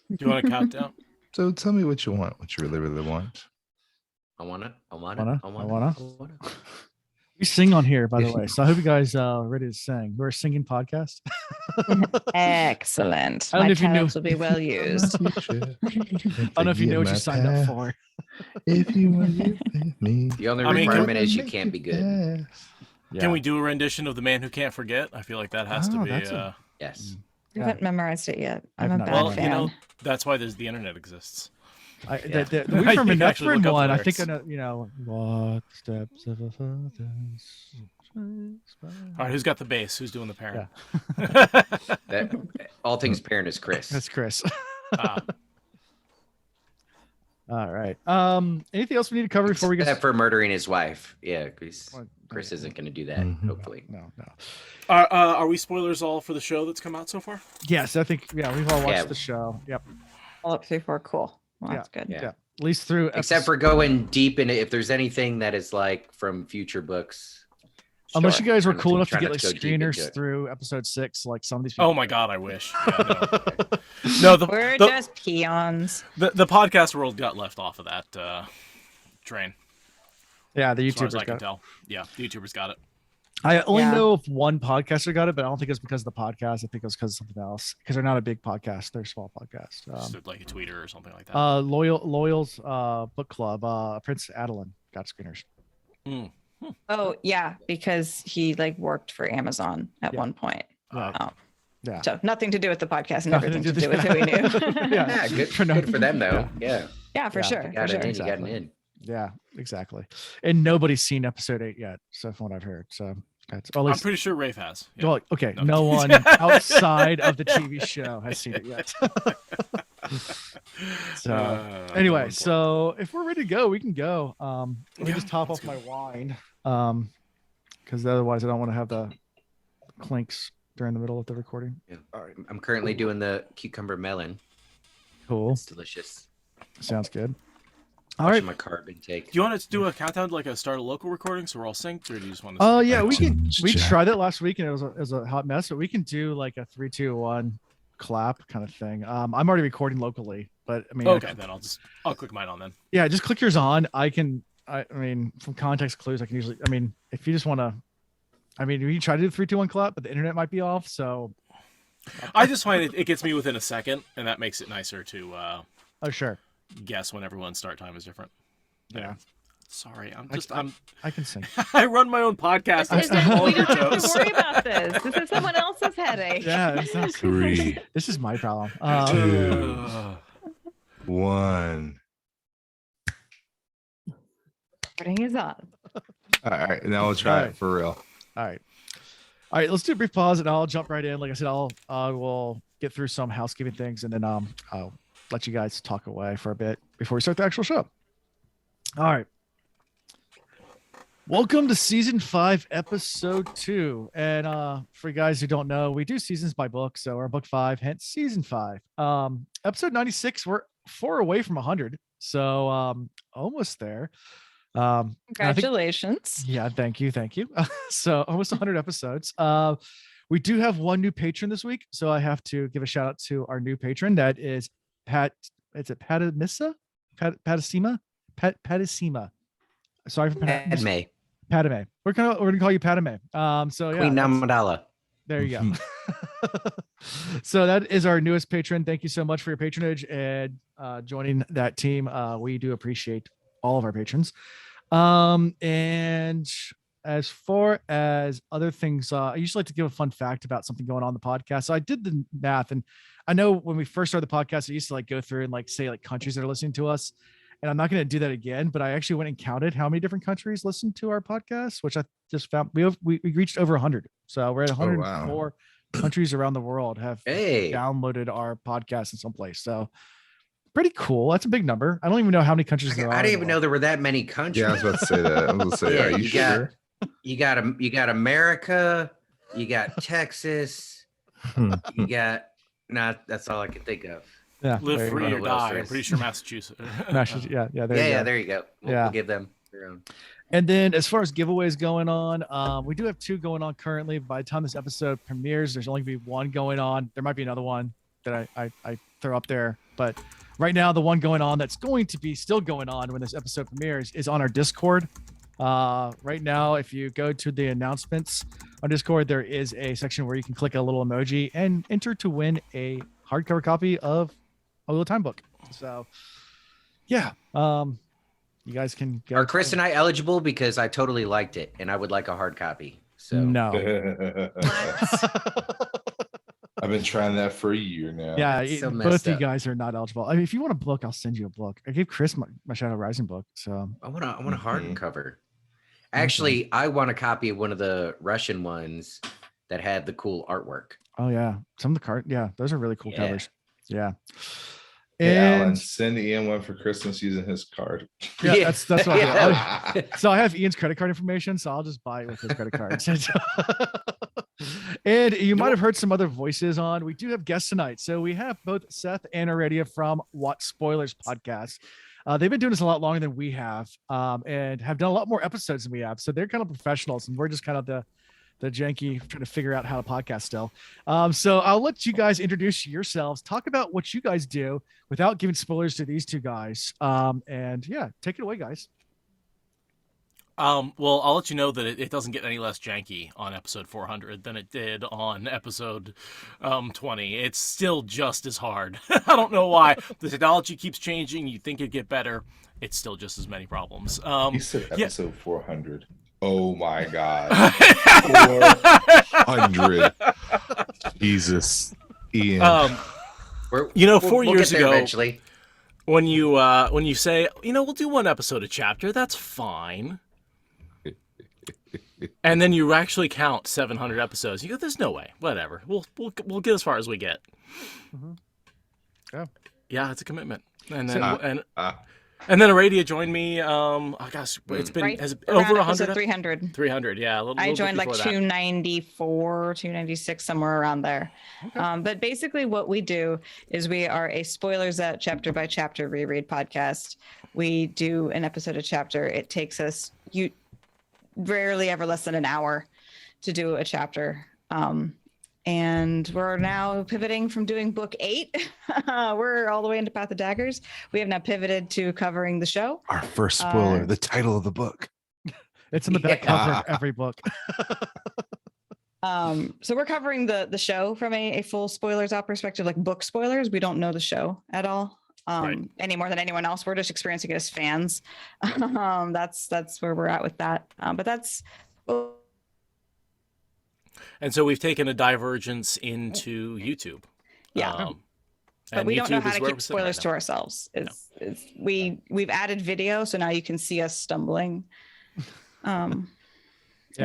Do you want to count down? So tell me what you want. What you really, really want. I want it. I want Wanna? it. I wanna? I want it. We sing on here, by the way. So I hope you guys are ready to sing. We're a singing podcast. Excellent. I don't My know if you knew. talents will be well used. I don't know if you know what you signed up for. If you want to with me. The only I mean, requirement is you can't be good. Can we do a rendition of The Man Who Can't Forget? I feel like that has to Oh, be. that's Yes. I haven't memorized it yet. I've I'm a not bad well, fan. you know, that's why the internet exists. I, Yeah. the You we from can the actually Nephrin look up one, I lyrics. think I know, you know, what steps of a father's All right, who's got the bass? Who's doing the parent? That all things parent is Chris. That's Chris. Ah, All right. Anything else we need to cover before we Except get? for murdering his wife. Yeah, Chris. What? Chris isn't going to do that. Mhm. Hopefully. No. are we spoilers all for the show that's come out so far? Yes, I think we've all watched Yeah. the show. Yep. All up through 4. Cool. Well, that's good. Yeah. Yeah. At least through Except for going deep into if there's anything that is like from future books. unless sure. you guys were Try not cool enough to try get not like go deep into screeners it. through episode 6, like some of these people. Oh my god, I wish. Yeah, no, no We're the, just peons. the podcast world got left off of that train, Yeah, the as far as YouTubers I can got it. tell. Yeah, the YouTubers got it. I only Yeah. know if one podcaster got it, but I don't think it's because of the podcast. I think it was because of something else. Because they're not a big podcast; they're a small podcast. Just like a tweeter or something like that. Loyal's book club, Prince Adeline got screeners. Mm. Oh, yeah, because he like worked for Amazon at Yeah. one point. Right. Oh. Yeah. So nothing to do with the podcast and Nothing everything to to do do with who we knew. Yeah. Yeah, good For no- good for them though. Yeah. Yeah, for Yeah. sure. You For got sure. it in, you got it Exactly. in. Yeah, exactly. And nobody's seen episode 8 yet, so from what I've heard. So that's or at I'm least pretty sure Rafe has. Yeah. well, okay, No. no one outside of the TV show has seen it yet. So anyway, no so if we're ready to go, we can go. Let me Yeah, just top let's off my go. wine. Because otherwise I don't want to have the clinks during the middle of the recording. Yeah. All right. I'm currently doing the cucumber melon. Cool. It's delicious. Sounds good. All Watching right. my carb intake. Do you want to do a countdown, like a start a local recording, so we're all synced, or do you just want to? Oh yeah, we can. Jack. We tried it last week and it was a hot mess, but we can do like a 3, 2, 1 clap kind of thing. I'm already recording locally, but I mean, Okay, then I'll click mine on then. yeah, just click yours on. I mean, from context clues, I can usually. I mean, if you just want to, I mean, we can try to do the 3, 2, 1 clap, but the internet might be off. So, I just find it gets me within a second, and that makes it nicer to oh sure, guess when everyone's start time is different. yeah, Sorry, I can sing. I run my own podcast. I'm It's stepping all we over your don't have to toes. worry about this. This is someone else's headache. Yeah, it sounds- 3, this is my problem. 2, Ugh. 1. Recording is on. All right, now we'll try All right. it for real. All right. Let's do a brief pause, and I'll jump right in. Like I said, I will get through some housekeeping things, and then I'll let you guys talk away for a bit before we start the actual show. All right. Welcome to season 5, episode 2. And for you guys who don't know, we do seasons by book, so we're on book 5, hence season 5. Episode 96. We're 4 away from 100, so almost there. And I think- Congratulations. yeah, thank you. So almost 100 episodes. We do have one new patron this week, so I have to give a shout out to our new patron. That is Pat. Is it Patamissa? Patasima? Patasima. Sorry for Padme. Padme. We're gonna call you Padme. So yeah, Queen that's- Amidala. there you go. So that is our newest patron. Thank you so much for your patronage and joining that team. We do appreciate all of our patrons. And as far as other things, I usually like to give a fun fact about something going on in the podcast. So I did the math, and I know when we first started the podcast, I used to like go through and like say like countries that are listening to us. And I'm not going to do that again, but I actually went and counted how many different countries listen to our podcast, which I just found we reached over 100. So we're at 104 countries around the world have Hey. downloaded our podcast in some place. So pretty cool. That's a big number. I don't even know how many countries there are. I in didn't the even know world. there were that many countries. Yeah, I was about to say that. I was going to say, Yeah, are you you got- sure? You got America, you got Texas, you got that's all I can think of. Yeah. Live there you free go. or What else die. there I'm is? pretty sure Massachusetts. Yeah. There Yeah, you yeah, go. there you go. Yeah. We'll give them their own. And then as far as giveaways going on, we do have 2 going on currently. By the time this episode premieres, there's only going to be 1 going on. There might be another one that I throw up there. But right now, the one going on that's going to be still going on when this episode premieres is on our Discord. Right now, if you go to the announcements on Discord, there is a section where you can click a little emoji and enter to win a hardcover copy of a little time book. So, yeah, you guys can go. Are Chris and I eligible? Because I totally liked it, and I would like a hard copy. So No. I've been trying that for a year now. Yeah, It's so both messed you up. guys are not eligible. I mean, if you want a book, I'll send you a book. I gave Chris my Shadow Rising book. So I want a hard Mhm. cover. Actually, I want a copy of one of the Russian ones that had the cool artwork. oh yeah, some of the card, yeah, those are really cool Yeah. covers. Yeah. Hey, Alan, And send Ian one for Christmas using his card. yeah, that's what I do. Yeah. So I have Ian's credit card information, so I'll just buy it with his credit card. And you might have heard some other voices on. We do have guests tonight. So we have both Seth and Aradia from What Spoilers podcast. They've been doing this a lot longer than we have, and have done a lot more episodes than we have. So they're kind of professionals, and we're just kind of the janky trying to figure out how to podcast still. So I'll let you guys introduce yourselves, talk about what you guys do without giving spoilers to these two guys. And yeah, take it away, guys. Well, I'll let you know that it doesn't get any less janky on episode 400 than it did on episode 20. It's still just as hard. I don't know why. The technology keeps changing. You think it'd get better. It's still just as many problems. He said yeah. episode 400. Oh my God. 400. Jesus. Ian. We're- 4 we'll years get there ago, eventually. when you say, we'll do one episode a chapter, that's fine. And then you actually count 700 episodes. You go, there's no way. Whatever. We'll get as far as we get. Mhm. Yeah. Yeah, it's a commitment. And then So- and then Aradia joined me. Gosh, it's been Right has it around over episode 100. 300. 300, yeah. I bit joined like before that. 294, 296, somewhere around there. But basically, what we do is we are a spoilers at chapter by chapter reread podcast. We do an episode a chapter. It takes us rarely ever less than an hour to do a chapter. And we're now pivoting from doing book 8. We're all the way into Path of Daggers. We have now pivoted to covering the show. Our first spoiler, uh, the title of the book. It's in the back cover of every book. So we're covering the show from a full spoilers out perspective, like book spoilers. We don't know the show at all Right. any more than anyone else. We're just experiencing it as fans. That's where we're at with that. But that's And so we've taken a divergence into YouTube. Yeah. But and we don't know YouTube how is to where keep we're sitting right spoilers to now. ourselves. We've added video, so now you can see us stumbling. Yeah.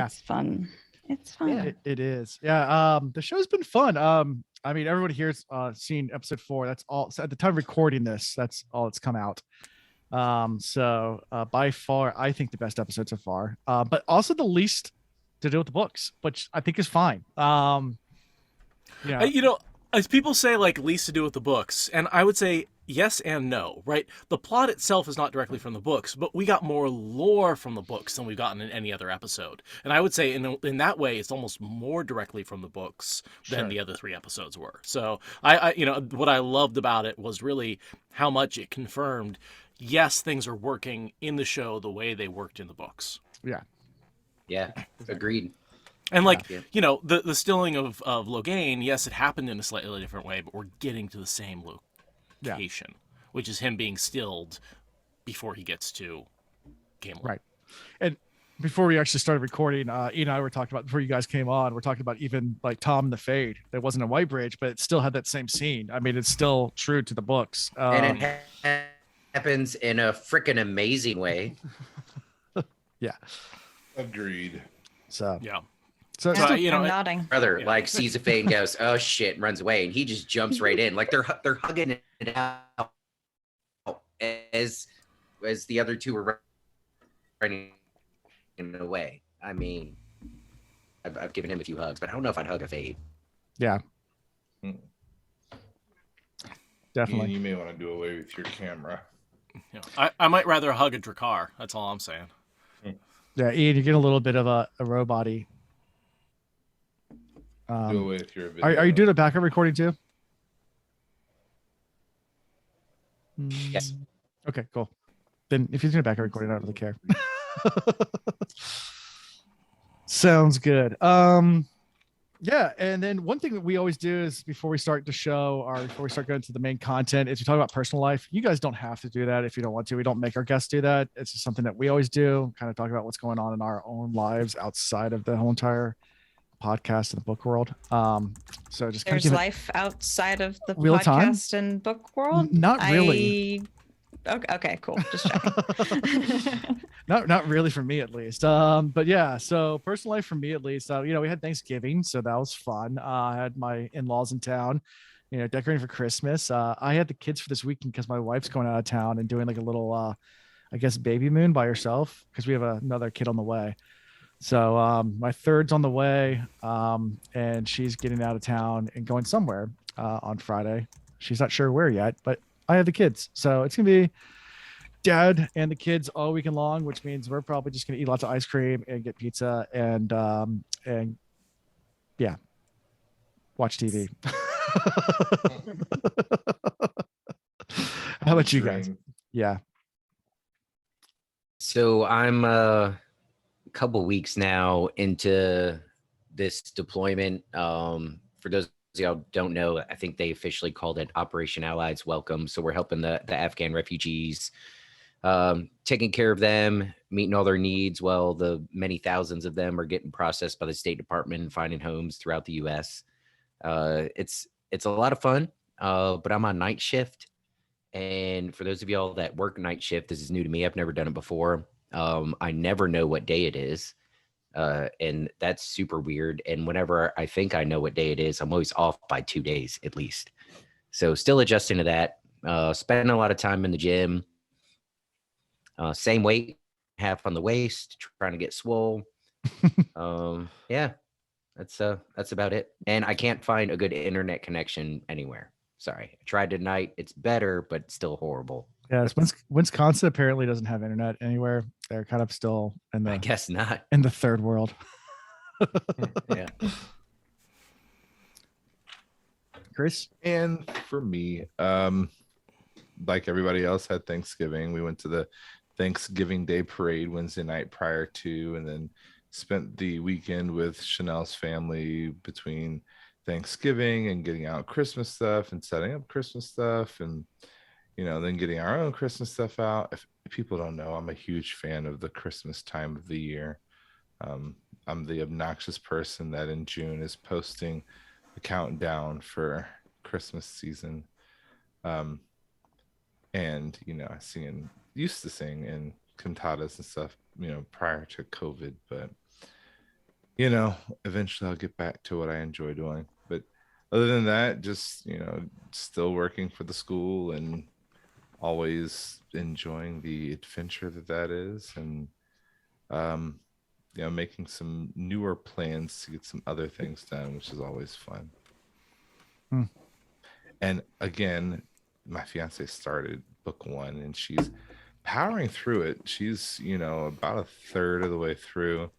It's fun. It's fun. Yeah. It is. Yeah. The show's been fun. I mean, everybody here's seen episode 4. That's all. So at the time of recording this, that's all that's come out. So by far, I think the best episode so far. But also the least to do with the books, which I think is fine. Yeah. As people say, like, least to do with the books, and I would say yes and no, right? The plot itself is not directly from the books, but we got more lore from the books than we've gotten in any other episode. And I would say in that way, it's almost more directly from the books than Sure. the other 3 episodes were. So I what I loved about it was really how much it confirmed, yes, things are working in the show the way they worked in the books. Yeah, agreed. And like, Yeah. the stilling of Logain, yes, it happened in a slightly different way, but we're getting to the same location, which is him being stilled before he gets to Camelot. Right. And before we actually started recording, Ian and I were talking about, before you guys came on, we're talking about even like Tom and the Fade. That wasn't a White Bridge, but it still had that same scene. I mean, it's still true to the books. And it happens in a freaking amazing way. Yeah. Agreed. So, Yeah. so So, I'm nodding. Brother Yeah. like sees a fade and goes, "Oh shit," and runs away, and he just jumps right in. Like they're hugging it out as the other two were running away. I mean, I've given him a few hugs, but I don't know if I'd hug a fade. yeah, Ian, definitely. you may want to do away with your camera. I might rather hug a Drakkar. That's all I'm saying. Yeah, Ian, you get a little bit of a robot-y. Do away with your video. Are you doing a backup recording too? Yes. Okay, cool. Then if he's gonna back a recording, I don't really care. Sounds good. Yeah, and then one thing that we always do is before we start the show or before we start going to the main content is we talk about personal life. You guys don't have to do that if you don't want to. We don't make our guests do that. It's just something that we always do, kind of talk about what's going on in our own lives outside of the whole entire podcast and the book world. So just kind of There's give it life outside of the Wheel of Time? podcast and book world. Not really. Okay, cool. Just checking. not really for me at least. But yeah, so personal life for me at least. We had Thanksgiving, so that was fun. I had my in-laws in town, decorating for Christmas. I had the kids for this weekend because my wife's going out of town and doing like a little I guess baby moon by herself because we have another kid on the way. So my third's on the way, and she's getting out of town and going somewhere on Friday. She's not sure where yet, but I have the kids, so it's gonna be dad and the kids all weekend long, which means we're probably just gonna eat lots of ice cream and get pizza and yeah, watch TV. How about you guys? Yeah. So I'm a couple weeks now into this deployment. For those of y'all who don't know, I think they officially called it Operation Allies Welcome. So we're helping the Afghan refugees, taking care of them, meeting all their needs while the many thousands of them are getting processed by the State Department and finding homes throughout the U.S. It's a lot of fun, but I'm on night shift. And for those of y'all that work night shift, this is new to me. I've never done it before. I never know what day it is. And that's super weird. And whenever I think I know what day it is, I'm always off by 2 days at least. So still adjusting to that. Spending a lot of time in the gym. Same weight, half on the waist, trying to get swole. Yeah, that's about it. And I can't find a good internet connection anywhere. Sorry, I tried tonight. It's better, but still horrible. Yeah, Wisconsin apparently doesn't have internet anywhere. They're kind of still in I the guess not. in the third world. Yeah. Chris? And for me, like everybody else, had Thanksgiving. We went to the Thanksgiving Day parade Wednesday night prior to, and then spent the weekend with Chanel's family between Thanksgiving and getting out Christmas stuff and setting up Christmas stuff, and then getting our own Christmas stuff out. If people don't know, I'm a huge fan of the Christmas time of the year. I'm the obnoxious person that in June is posting the countdown for Christmas season. And I used to sing in cantatas and stuff, prior to COVID, but eventually I'll get back to what I enjoy doing. But other than that, just, still working for the school and always enjoying the adventure that is. And, making some newer plans to get some other things done, which is always fun. And again, my fiance started book 1 and she's powering through it. She's, about a third of the way through,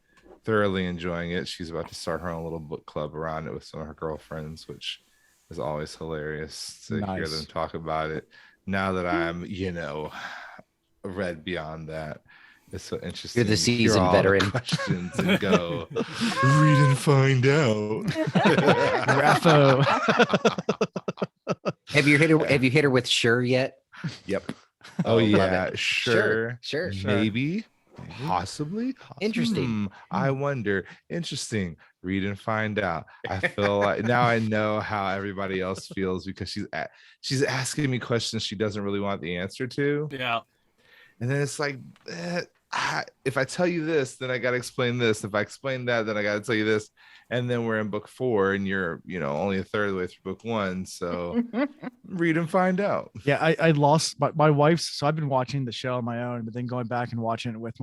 thoroughly enjoying it. She's about to start her own little book club around it with some of her girlfriends, which is always hilarious to hear them talk about it. Now that I'm, read beyond that, it's so interesting. You're the to hear seasoned all veteran. the questions and go read and find out. Raffo. Have you hit her with sure yet? Yep. Oh love yeah, it. sure. Maybe. Possibly. Interesting. I wonder. Interesting. Read and find out. I feel like now I know how everybody else feels because she's asking me questions she doesn't really want the answer to. Yeah. And then it's like, if I tell you this, then I got to explain this. If I explain that, then I got to tell you this. And then we're in book 4 and you're, only a third of the way through book 1. So read and find out. Yeah, I lost my wife's. So I've been watching the show on my own, but then going back and watching it with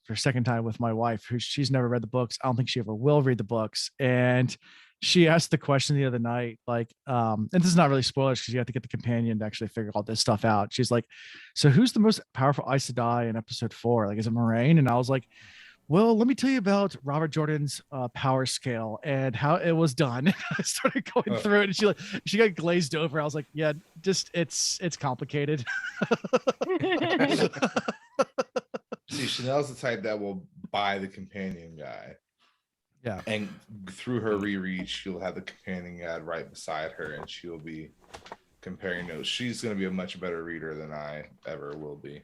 for second time with my wife, who she's never read the books. I don't think she ever will read the books. And she asked the question the other night, like, and this is not really spoilers because you have to get the companion to actually figure all this stuff out. She's like, so who's the most powerful Aes Sedai in episode 4? Like, is it Moraine? And I was like, Well, let me tell you about Robert Jordan's power scale and how it was done. I started going through it, and she got glazed over. I was like, yeah, just it's complicated. See, Chanel's the type that will buy the companion guide. Yeah. And through her reread, she'll have the companion guide right beside her, and she'll be comparing notes. She's going to be a much better reader than I ever will be.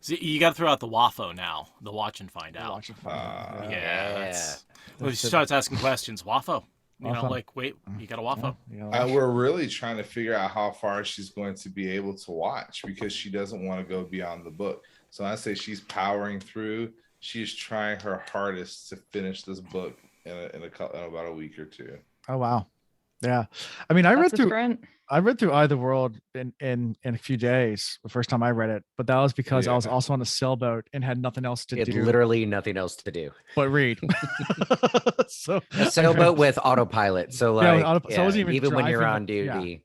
So you got to throw out the WAFO now, the watch and find out. Watch it find out. Yeah, that's when she That's it. starts asking questions. WAFO, you know, WAFO. like wait, you got a WAFO. Yeah, We're really trying to figure out how far she's going to be able to watch because she doesn't want to go beyond the book. So I say she's powering through. She's trying her hardest to finish this book in about a week or two. Oh wow. Yeah. I mean, I read That's a through sprint. Either World in a few days the first time I read it, but that was because I was Yeah. also on a sailboat and had nothing else to It do literally nothing else to do. but read. So A sailboat with autopilot. So Yeah, with like, so I wasn't even when you're driving, on duty.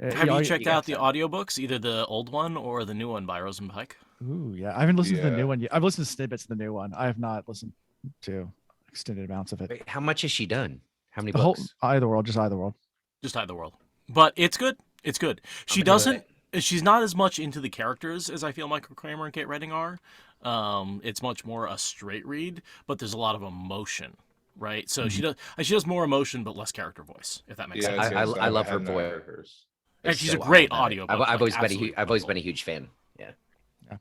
Have you you checked got out the some. audiobooks, either the old one or the new one by Rosenpike? Ooh, yeah. I haven't listened to the Yeah. new one yet. I've listened to snippets of the new one. I have not listened to extended amounts of it. Wait, how much has she done? How many The whole books? Either World, just Either World. Just Either World. But it's good. It's good. She gonna do doesn't. She's not as much into the characters as I feel Michael Kramer and Kate Redding are. It's much more a straight read, but there's a lot of emotion, right? So she does more emotion but less character voice, if that makes Yeah, sense. I love her hadn't voice. heard hers. And It's she's so a great automatic. audiobook, I've always like, been absolutely I've always been a phenomenal. huge fan. Yeah.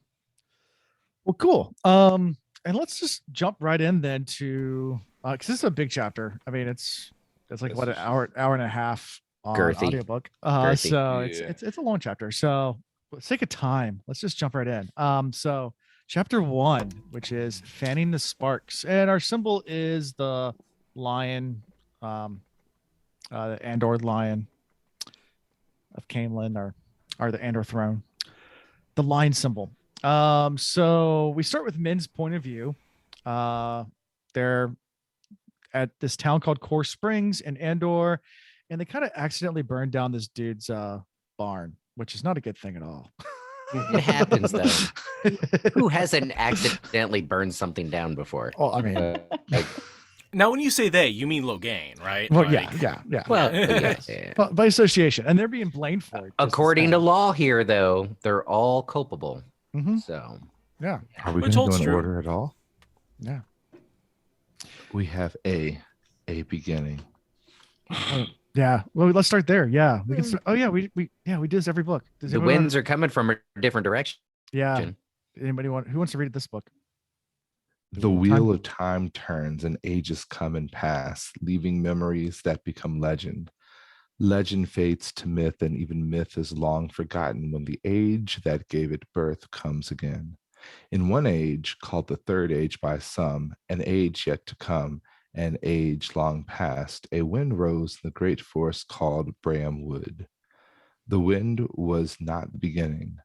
Well, cool. And let's just jump right in then to because this is a big chapter. I mean, it's like This what, an is- hour and a half on Girthy. audiobook. Girthy. So Yeah. it's a long chapter. So let's take a time. Let's just jump right in. So chapter 1, which is Fanning the Sparks, and our symbol is the lion, the Andor lion of Camelin, or the Andor throne, the lion symbol. So we start with Min's point of view. They're at this town called Core Springs in Andor, and they kind of accidentally burned down this dude's barn, which is not a good thing at all. It happens, though. Who hasn't accidentally burned something down before? Well, I mean, Like, Now, when you say they, you mean Logain, right? well, Like, yeah. well, Yes. yeah. But by association, and they're being blamed for it. just as According to bad. law here, though, they're all culpable. Mhm. So Yeah, Are we Which going to holds go in true. order at all? yeah. We have a beginning. Yeah. Well, let's start there. Yeah, we can. Start, oh yeah, we do this every book. Does the anyone wanna- winds are coming from a different direction. Yeah. Anybody want? Who wants to read this book? The wheel of time turns and ages come and pass, leaving memories that become legend. Legend fades to myth, and even myth is long forgotten when the age that gave it birth comes again. In one age, called the third age by some, an age yet to come, an age long past, a wind rose in the great forest called Bram Wood. The wind was not the beginning.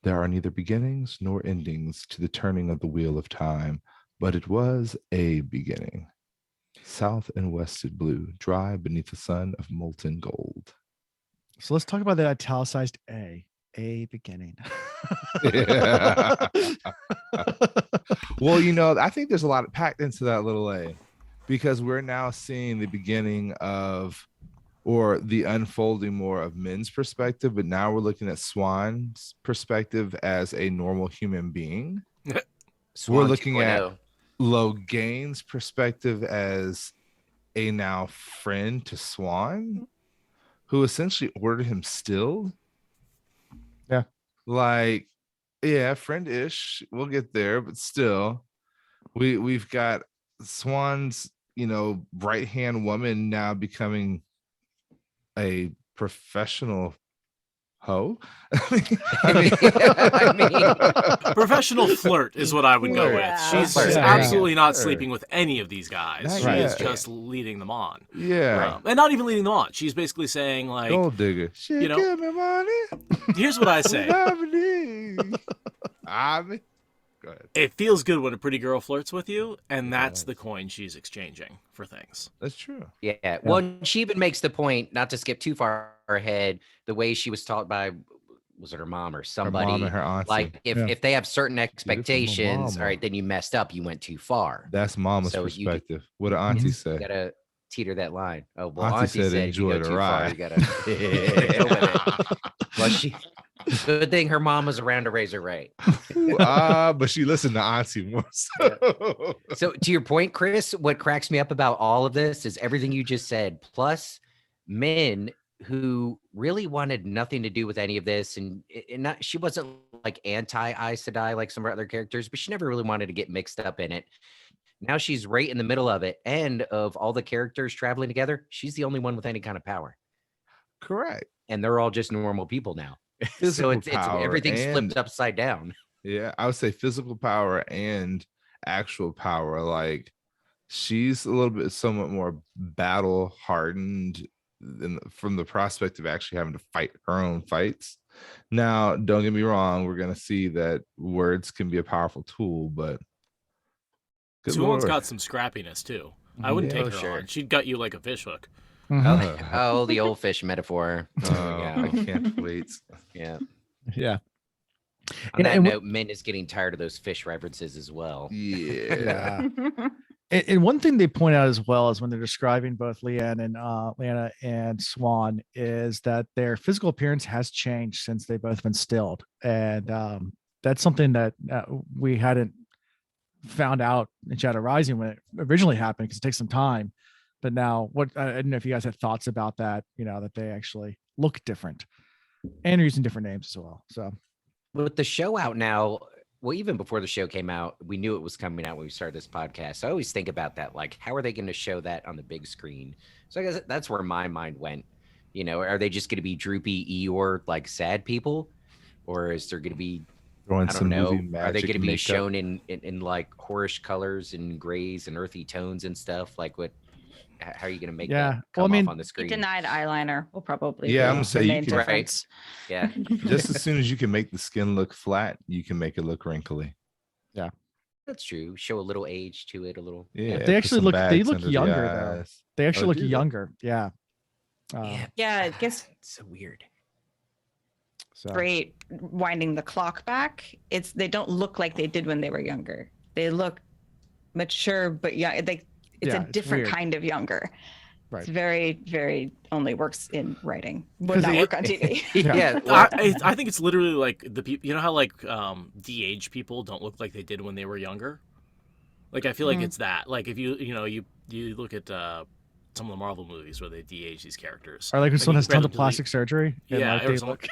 There are neither beginnings nor endings to the turning of the wheel of time, but it was a beginning. South and wested blue, dry beneath the sun of molten gold. So let's talk about the italicized A beginning. Well, I think there's a lot packed into that little A, because we're now seeing the beginning of, or the unfolding more of Min's perspective, but now we're looking at Swan's perspective as a normal human being. Swan looking at- 2.0. Logain's perspective as a now friend to Swan, who essentially ordered him stilled. Yeah. Like, yeah, friend-ish. We'll get there, but still, we've got Swan's, right-hand woman now becoming a professional hoe. I mean- Professional flirt is what I would go with. Yeah. She's Flirt, she's there you go. absolutely not Sure. sleeping with any of these guys. Not She is yet. just leading them on. Yeah. And not even leading them on. She's basically saying, like, Gold digger. She you know, give me money. here's what I say. I mean, go ahead. It feels good when a pretty girl flirts with you, and that's the coin she's exchanging for things. That's true. Yeah. Well, she even makes the point, not to skip too far ahead, the way she was taught by was it her mom or Her somebody? mom and her auntie. Like Yeah. if they have certain expectations, all mama. right, then you messed up. You went too far. That's mama's So you do- perspective. What did auntie say? You gotta teeter that line. Oh well, Auntie Auntie said said if you enjoy go the too far, ride. you gotta go with it. Well, good thing her mom was around to raise her right. But she listened to auntie more so. So to your point, Chris, what cracks me up about all of this is everything you just said, plus men who really wanted nothing to do with any of this, and not she wasn't like anti Aes Sedai like some of our other characters, but she never really wanted to get mixed up in it. Now she's right in the middle of it, and of all the characters traveling together, she's the only one with any kind of power, Correct. and they're all just normal people now. So Physical it's power everything's and- flipped upside down. Yeah, I would say physical power and actual power. Like she's a little bit somewhat more battle hardened from the prospect of actually having to fight her own fights. Now, don't get me wrong, we're gonna see that words can be a powerful tool, but good Suwon's Lord. got some scrappiness too. I wouldn't Yeah, take her sure. on. She'd gut you like a fishhook. Mhm. Oh, the old fish metaphor. There we I go. can't wait. Yeah. Yeah. On that and note, Min is getting tired of those fish references as well. Yeah. And one thing they point out as well is when they're describing both Leanne and Lyanna and Swan is that their physical appearance has changed since they both been stilled, and that's something that we hadn't found out in Shadow Rising when it originally happened because it takes some time. But now, I don't know if you guys had thoughts about that. You know that they actually look different, and are using different names as well. So With the show out now, well, even before the show came out, we knew it was coming out when we started this podcast. So I always think about that, like, how are they going to show that on the big screen? So I guess that's where my mind went. You know, are they just going to be droopy Eeyore, like sad people, or is there going to be, Throwing I don't some know, movie are they magic going to be makeup. shown in like horish colors and grays and earthy tones and stuff? Like, how are you going to make Yeah. that Well, come I mean, off on the You screen? denied eyeliner will probably Yeah, be I'm gonna say the you main can- Right. difference. Yeah, Just as soon as you can make the skin look flat, you can make it look wrinkly. that's true. Show a little age to it, a little. Yeah, They put actually some look- they bags look under the younger, though. eyes. they actually Oh, look do they? younger. Yeah. Yeah, I guess It's so weird. So great winding the clock back. They don't look like they did when they were younger. They look mature, but yeah, it's Yeah, a it's different weird. kind of younger. Right. It's very, very only works in writing. 'Cause Would not it- work on TV. Yeah, I think it's literally like the people. You know how like de-age people don't look like they did when they were younger. Like I feel like Mhm. it's that. Like if you look at some of the Marvel movies where they de-age these characters. Or like when someone you has tons of randomly- plastic surgery. and, Yeah, like, or they someone- look.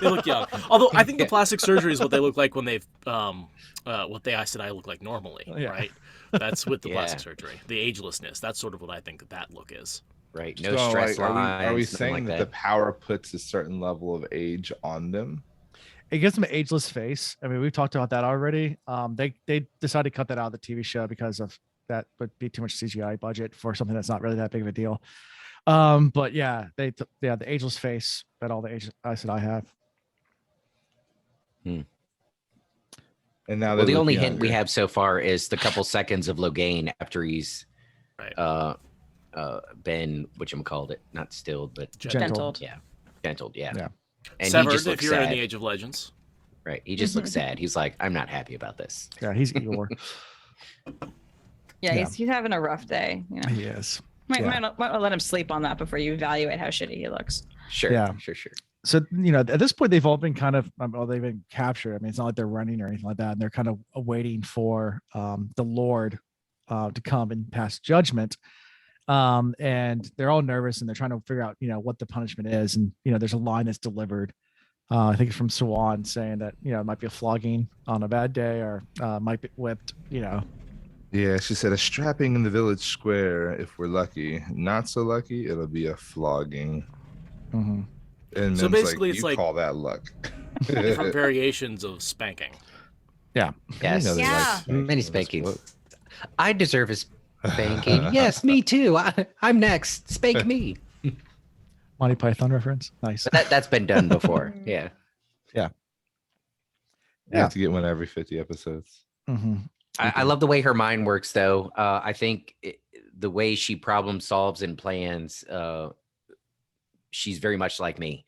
They look young. Although I think the Yeah. plastic surgery is what they look like when they've what I said I look like normally, Yeah. right? That's with the plastic Yeah. surgery. The agelessness. That's sort of what I think that look is. right. No So, stress like, lines. are we nothing saying like that the power puts a certain level of age on them? It gives them an ageless face. I mean, we've talked about that already. They decided to cut that out of the TV show because of that would be too much CGI budget for something that's not really that big of a deal. But yeah, the ageless face that all the I said I have. And now Well, they the look only hint we younger. have so far is the couple seconds of Logain after he's Right. been whatchamacallit it, not stilled, but Gentled. yeah, gentled, yeah. Yeah. And Severed he just if looks you're in sad. the Age of Legends. Right. He just looks sad. He's like, I'm not happy about this. Yeah, he's Eeyore. Yeah, Yeah. he's having a rough day. You know, He is. might, Yeah. might not let him sleep on that before you evaluate how shitty he looks. Sure. Yeah. Sure. So at this point they've all been kind of they've been captured. I mean, it's not like they're running or anything like that. And they're kind of waiting for the Lord to come and pass judgment. And they're all nervous and they're trying to figure out what the punishment is. And there's a line that's delivered. I think it's from Swan saying that it might be a flogging on a bad day or might be whipped. Yeah, she said a strapping in the village square if we're lucky. Not so lucky, it'll be a flogging. Mhm. And So Min's basically, like, it's you like- call that luck. Different variations of spanking. Yes. Yeah. Many spankings. I deserve a spanking. Yes, me too. I'm next. Spank me. Monty Python reference. Nice. But that's been done before. Yeah. You have to get one every 50 episodes. Mhm. I love the way her mind works, though. I think the way she problem solves and plans, she's very much like me.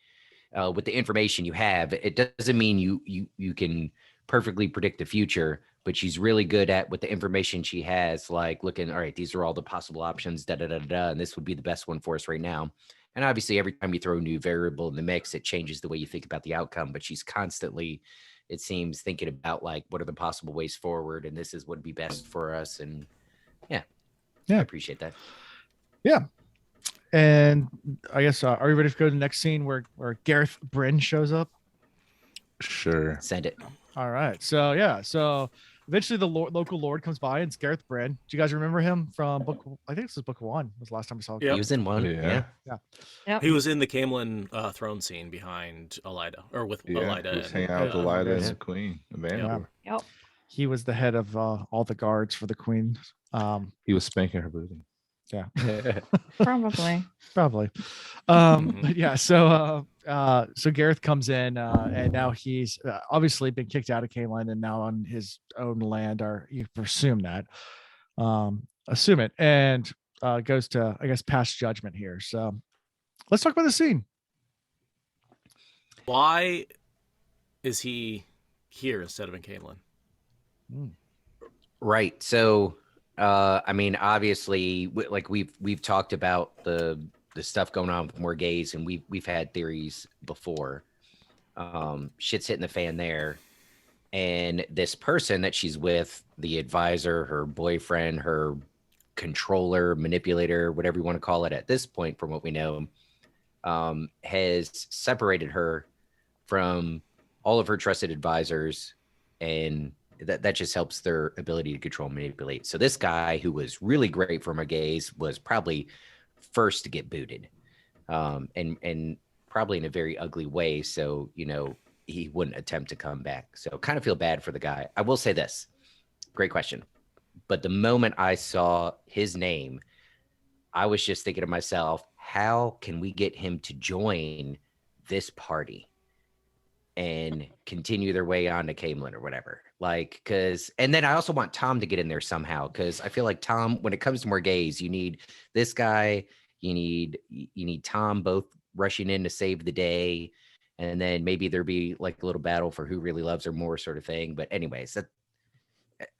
with the information you have. It doesn't mean you can perfectly predict the future, but she's really good at with the information she has, like looking, all right, these are all the possible options, da da da da, and this would be the best one for us right now. And obviously, every time you throw a new variable in the mix, it changes the way you think about the outcome. But she's constantly, it seems, thinking about like what are the possible ways forward, and this is what would be best for us. And yeah, Yeah. I appreciate that. And I guess are we ready to go to the next scene where Gareth Bryn shows up? Sure. Send it. All right. So yeah. So eventually the local lord comes by, and it's Gareth Bryn. Do you guys remember him from book? I think this was book 1. Was the last time I saw him. Yep. He was in one. Yeah. Yeah. He was in the Camelin throne scene behind Elida, or with Yeah. Elida. He was and, hanging out with Elida and yeah. the Queen, Amanda. Yep. He was the head of all the guards for the queen. He was spanking her booty. Yeah. Probably. Probably. Mhm. But yeah, so Gareth comes in, and now he's obviously been kicked out of Camelin and now on his own land, or you presume that. Assume it, and goes to, I guess, pass judgment here. So let's talk about the scene. Why is he here instead of in Camelin? Right. So, I mean, obviously, like we've talked about the stuff going on with Morghese, and we've had theories before. Shit's hitting the fan there, and this person that she's with, the advisor, her boyfriend, her controller, manipulator, whatever you want to call it at this point, from what we know, has separated her from all of her trusted advisors, and that just helps their ability to control and manipulate. So this guy, who was really great for Morghese, was probably first to get booted, and probably in a very ugly way. So, you know, he wouldn't attempt to come back. So kind of feel bad for the guy. I will say this, great question. But the moment I saw his name, I was just thinking to myself, how can we get him to join this party and continue their way on to Camelin or whatever? Like, cause, and then I also want Tom to get in there somehow. Cause I feel like Tom, when it comes to Morghese, you need this guy, you need Tom both rushing in to save the day. And then maybe there'd be like a little battle for who really loves her more, sort of thing. But anyways, that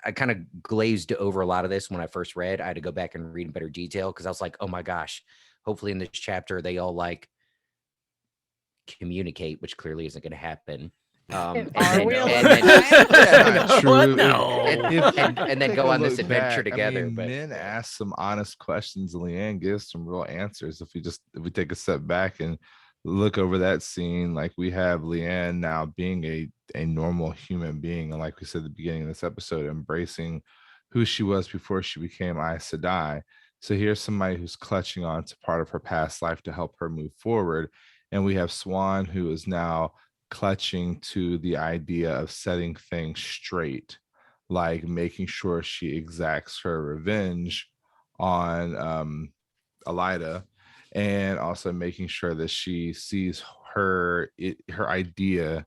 I kind of glazed over a lot of this when I first read. I had to go back and read in better detail, because I was like, oh my gosh, hopefully in this chapter they all like communicate, which clearly isn't going to happen. Are we and allowed Not true. What? No. and then Take go a on this look adventure back, together. I mean, But men ask some honest questions. Leanne gives some real answers. If we take a step back and look over that scene, like we have Leanne now being a normal human being, and like we said at the beginning of this episode, embracing who she was before she became Aes Sedai. So here's somebody who's clutching on to part of her past life to help her move forward. And we have Swan, who is now clutching to the idea of setting things straight, like making sure she exacts her revenge on Elida, and also making sure that she sees her idea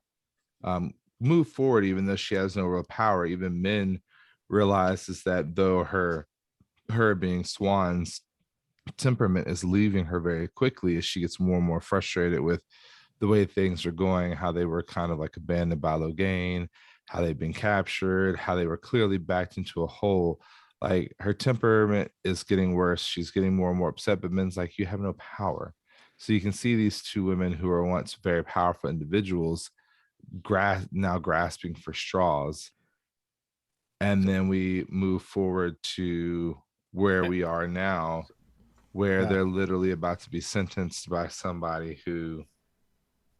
move forward, even though she has no real power. Even Min realizes that though her being Swan's temperament is leaving her very quickly as she gets more and more frustrated with the way things are going, how they were kind of like abandoned by Logain, how they've been captured, how they were clearly backed into a hole. Like, her temperament is getting worse. She's getting more and more upset, but Min's like, you have no power. So you can see these two women who are once very powerful individuals now grasping for straws. And then we move forward to where we are now, where they're literally about to be sentenced by somebody who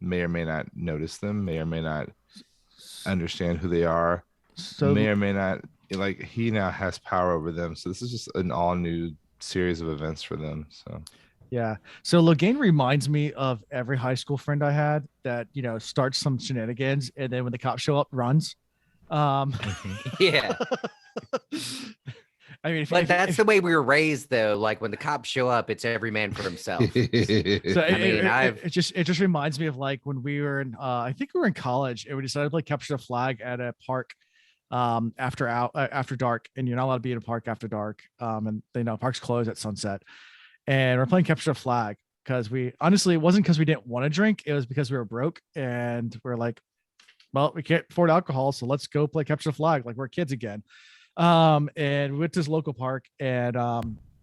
may or may not notice them, may or may not understand who they are, So may or may not, like, he now has power over them. So this is just an all new series of events for them. So yeah. So Logain reminds me of every high school friend I had that, you know, starts some shenanigans and then when the cops show up, runs. yeah, I mean, but that's the way we were raised, though. Like, when the cops show up, it's every man for himself. So I it just reminds me of like when we were in I think we were in college and we decided to play capture the flag at a park after dark, and you're not allowed to be in a park after dark, and they know parks close at sunset, and we're playing capture the flag, because we honestly, it wasn't because we didn't want to drink. It was because we were broke and we're like, well, we can't afford alcohol, so let's go play capture the flag like we're kids again. And we went to this local park, and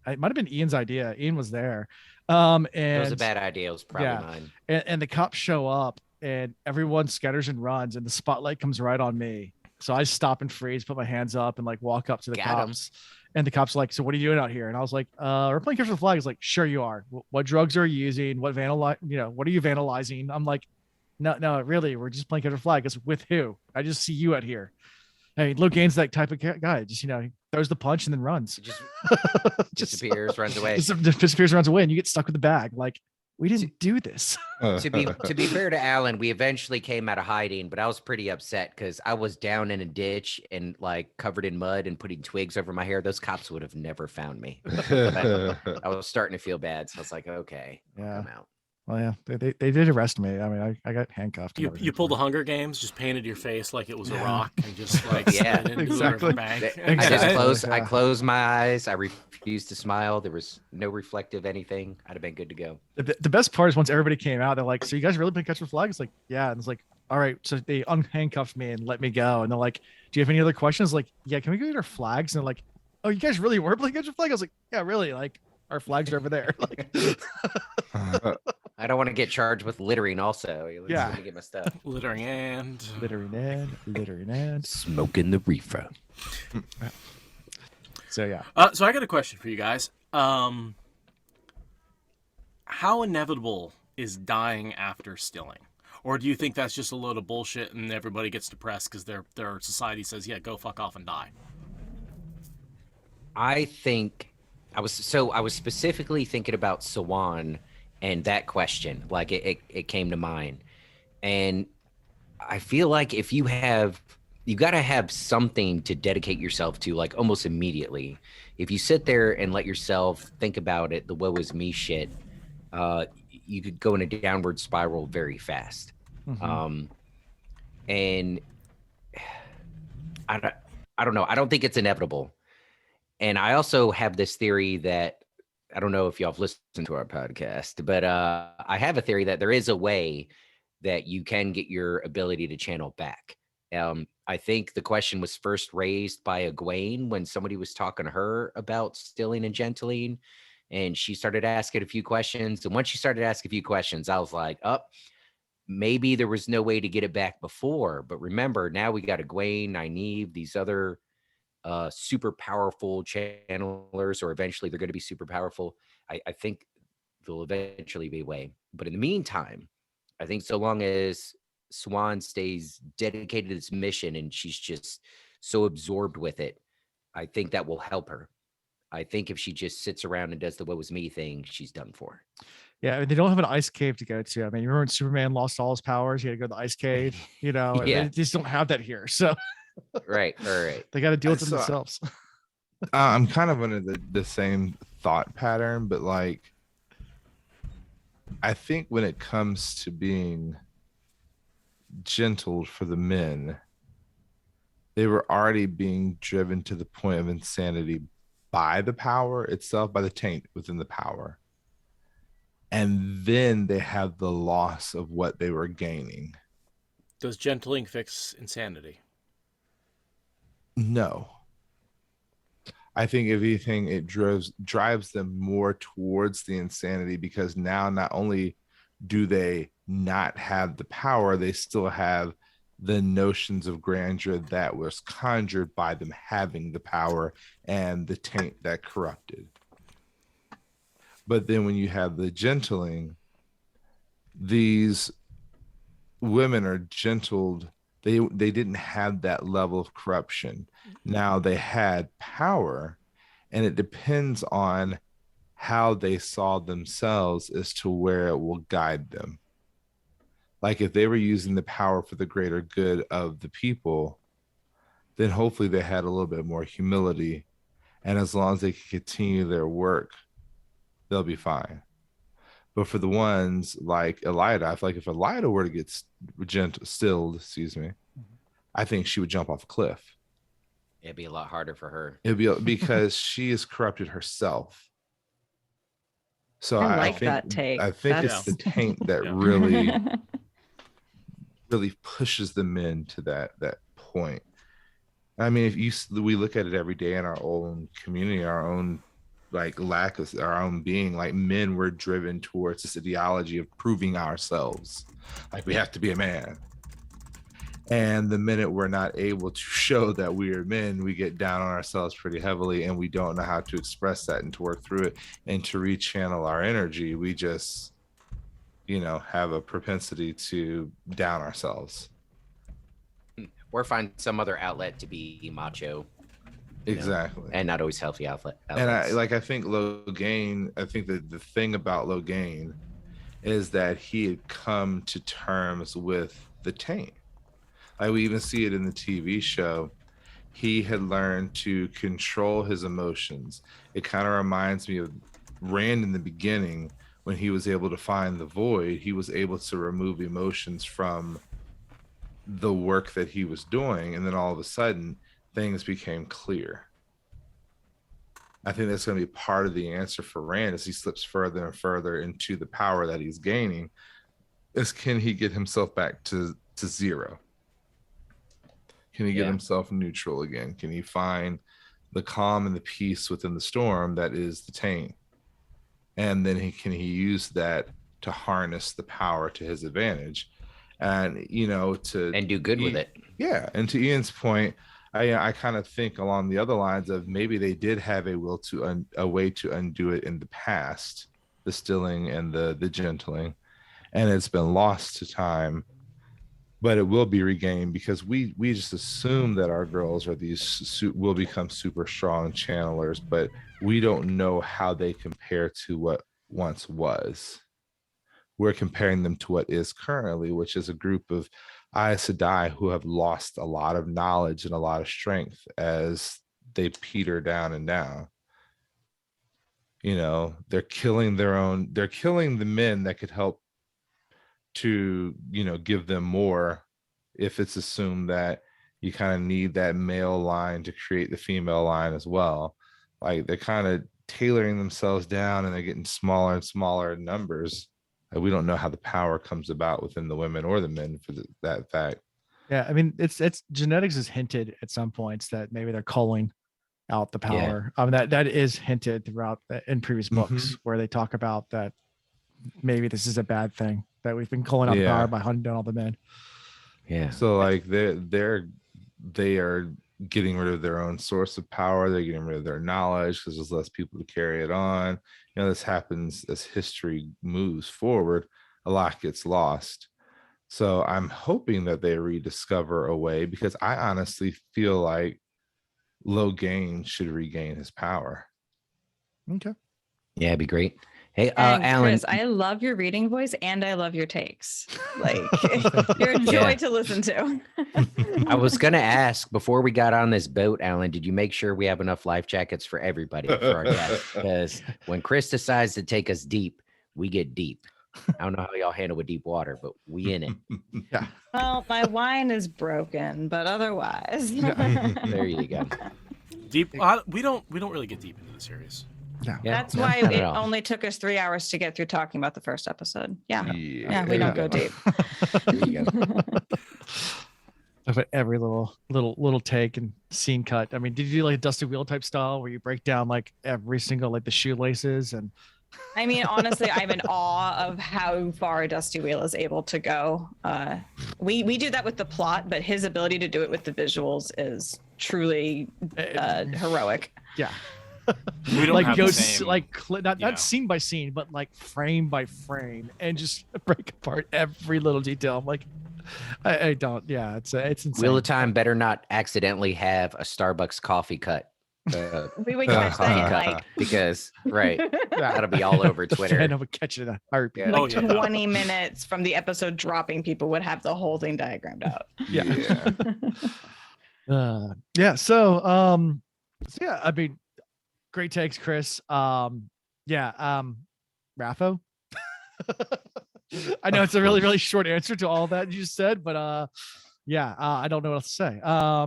it might have been Ian's idea. Ian was there. And It was a bad idea. It was probably yeah. mine. and the cops show up, and everyone scatters and runs, and the spotlight comes right on me. So I stop and freeze, put my hands up, and like walk up to the Got 'em. cops. And the cops are like, "So what are you doing out here?" And I was like, "We're playing capture the flag." He's like, "Sure you are. What drugs are you using? What what are you vandalizing?" I'm like, "No, really, we're just playing capture the flag." Because with who? I just see you out here. Hey, Lil Gain's that type of guy. Just he throws the punch and then runs. It just Just disappears, runs away. just disappears, runs away, and you get stuck with the bag. Like, we didn't do this. To be fair to Alan, we eventually came out of hiding, but I was pretty upset because I was down in a ditch and like covered in mud and putting twigs over my hair. Those cops would have never found me. I was starting to feel bad, so I was like, okay, I'll Yeah. come out. Well, yeah, they did arrest me. I mean, I got handcuffed. and You everything. pulled the Hunger Games, just painted your face like it was a Yeah. rock, and just like Yeah, slid into the exactly. riverbank. I just Exactly. closed. I Yeah. closed my eyes. I refused to smile. There was no reflective anything. I'd have been good to go. The best part is once everybody came out, they're like, "So you guys really been catching flags?" It's like, "Yeah." And it's like, "All right." So they unhandcuffed me and let me go. And they're like, "Do you have any other questions?" Like, "Yeah, can we go get our flags?" And they're like, "Oh, you guys really were playing catch a flag?" I was like, "Yeah, really. Like, our flags are over there." Like, I don't want to get charged with littering. Also, Yeah. Let me get my stuff. Littering and littering and. Smoking the reefer. So yeah, so I got a question for you guys. How inevitable is dying after stilling? Or do you think that's just a load of bullshit and everybody gets depressed because their society says, yeah, go fuck off and die? I think I was specifically thinking about Sawan and that question. Like it came to mind. And I feel like if you got to have something to dedicate yourself to, like almost immediately. If you sit there and let yourself think about it, the woe is me shit, you could go in a downward spiral very fast. Mhm. And I don't know. I don't think it's inevitable. And I also have this theory that I don't know if y'all have listened to our podcast, but I have a theory that there is a way that you can get your ability to channel back. I think the question was first raised by Egwene when somebody was talking to her about stilling and gentling, and she started asking a few questions. And once she started asking a few questions, I was like, oh, maybe there was no way to get it back before. But remember, now we got Egwene, Nynaeve, these other super powerful channelers, or eventually they're going to be super powerful. I think there'll eventually be a way. But in the meantime, I think so long as Swan stays dedicated to this mission and she's just so absorbed with it, I think that will help her. I think if she just sits around and does the "what was me" thing, she's done for. Yeah, I mean, they don't have an ice cave to go to. I mean, you remember when Superman lost all his powers? He had to go to the ice cave. Yeah. They just don't have that here. So Right. they got to deal with it So- themselves. I'm kind of under the same thought pattern, but like, I think when it comes to being gentled for the men, they were already being driven to the point of insanity by the power itself, by the taint within the power. And then they have the loss of what they were gaining. Does gentling fix insanity? No. I think if anything, it drives them more towards the insanity, because now not only do they not have the power, they still have the notions of grandeur that was conjured by them having the power and the taint that corrupted. But then when you have the gentling, these women are gentled. They didn't have that level of corruption. Now they had power, and it depends on how they saw themselves as to where it will guide them. Like if they were using the power for the greater good of the people, then hopefully they had a little bit more humility. And as long as they can continue their work, they'll be fine. But for the ones like Elida, I feel like if Elida were to get stilled, I think she would jump off a cliff. It'd be a lot harder for her. It'd be because she is corrupted herself. So I like think that take. I think it's That's- the taint that Yeah. really pushes the men to that point. I mean, we look at it every day in our own community, our own like lack of our own being. Like men were driven towards this ideology of proving ourselves, like we have to be a man. And the minute we're not able to show that we are men, we get down on ourselves pretty heavily, and we don't know how to express that and to work through it and to rechannel our energy. We just, have a propensity to down ourselves. Or find some other outlet to be macho. You know, Exactly. and not always healthy outlets. And I think Logain, I think that the thing about Logain is that he had come to terms with the taint. Like we even see it in the TV show. He had learned to control his emotions. It kind of reminds me of Rand in the beginning when he was able to find the void. He was able to remove emotions from the work that he was doing, and then all of a sudden things became clear. I think that's going to be part of the answer for Rand as he slips further and further into the power that he's gaining, is can he get himself back to zero? Can he get Yeah. himself neutral again? Can he find the calm and the peace within the storm that is the taint? And then can he use that to harness the power to his advantage? And and do good with it. Yeah, and to Ian's point, I kind of think along the other lines of maybe they did have a way to undo it in the past, the stilling and the gentling, and it's been lost to time, but it will be regained because we just assume that our girls are will become super strong channelers, but we don't know how they compare to what once was. We're comparing them to what is currently, which is a group of Aes Sedai who have lost a lot of knowledge and a lot of strength as they peter down and down. They're killing they're killing the men that could help to, give them more, if it's assumed that you kind of need that male line to create the female line as well. Like they're kind of tailoring themselves down and they're getting smaller and smaller in numbers. We don't know how the power comes about within the women or the men for that fact. Yeah, I mean, it's genetics is hinted at some points that maybe they're calling out the power. That is hinted throughout in previous books where they talk about that maybe this is a bad thing, that we've been calling out the power by hunting down all the men. Yeah. So like they are getting rid of their own source of power. They're getting rid of their knowledge because there's less people to carry it on. This happens as history moves forward. A lot gets lost. So I'm hoping that they rediscover a way, because I honestly feel like Logain should regain his power. Okay. Yeah, it'd be great. Hey, And Alan. Chris, I love your reading voice and I love your takes. Like you're a joy Yeah. to listen to. I was gonna ask before we got on this boat, Alan, did you make sure we have enough life jackets for everybody for our guests? Because when Chris decides to take us deep, we get deep. I don't know how y'all handle with deep water, but we in it. Well, my wine is broken, but otherwise. There you go. Deep. We don't really get deep into the series. Yeah, That's no, why not it at all. only took us 3 hours to get through talking about the first episode. Yeah. Yeah, We don't go deep. There you go. Of every little take and scene cut. I mean, did you do like a Dusty Wheel type style where you break down like every single like the shoelaces and I mean, honestly, I'm in awe of how far Dusty Wheel is able to go. We do that with the plot, but his ability to do it with the visuals is truly heroic. yeah. We don't Like have go the same, not yeah. scene by scene, but like frame by frame, and just break apart every little detail. I'm like, I don't. Yeah, it's insane. Wheel of Time better not accidentally have a Starbucks coffee cut. We would catch that in like because right, Yeah. that'll be all over The Twitter. fan would catch it in a heartbeat. Yeah. Oh, like yeah. 20 minutes from the episode dropping, people would have the whole thing diagrammed out. Yeah. Yeah. So yeah, I mean, great takes, Chris. Raffo. I know it's a really, really short answer to all that you just said, but I don't know what else to say.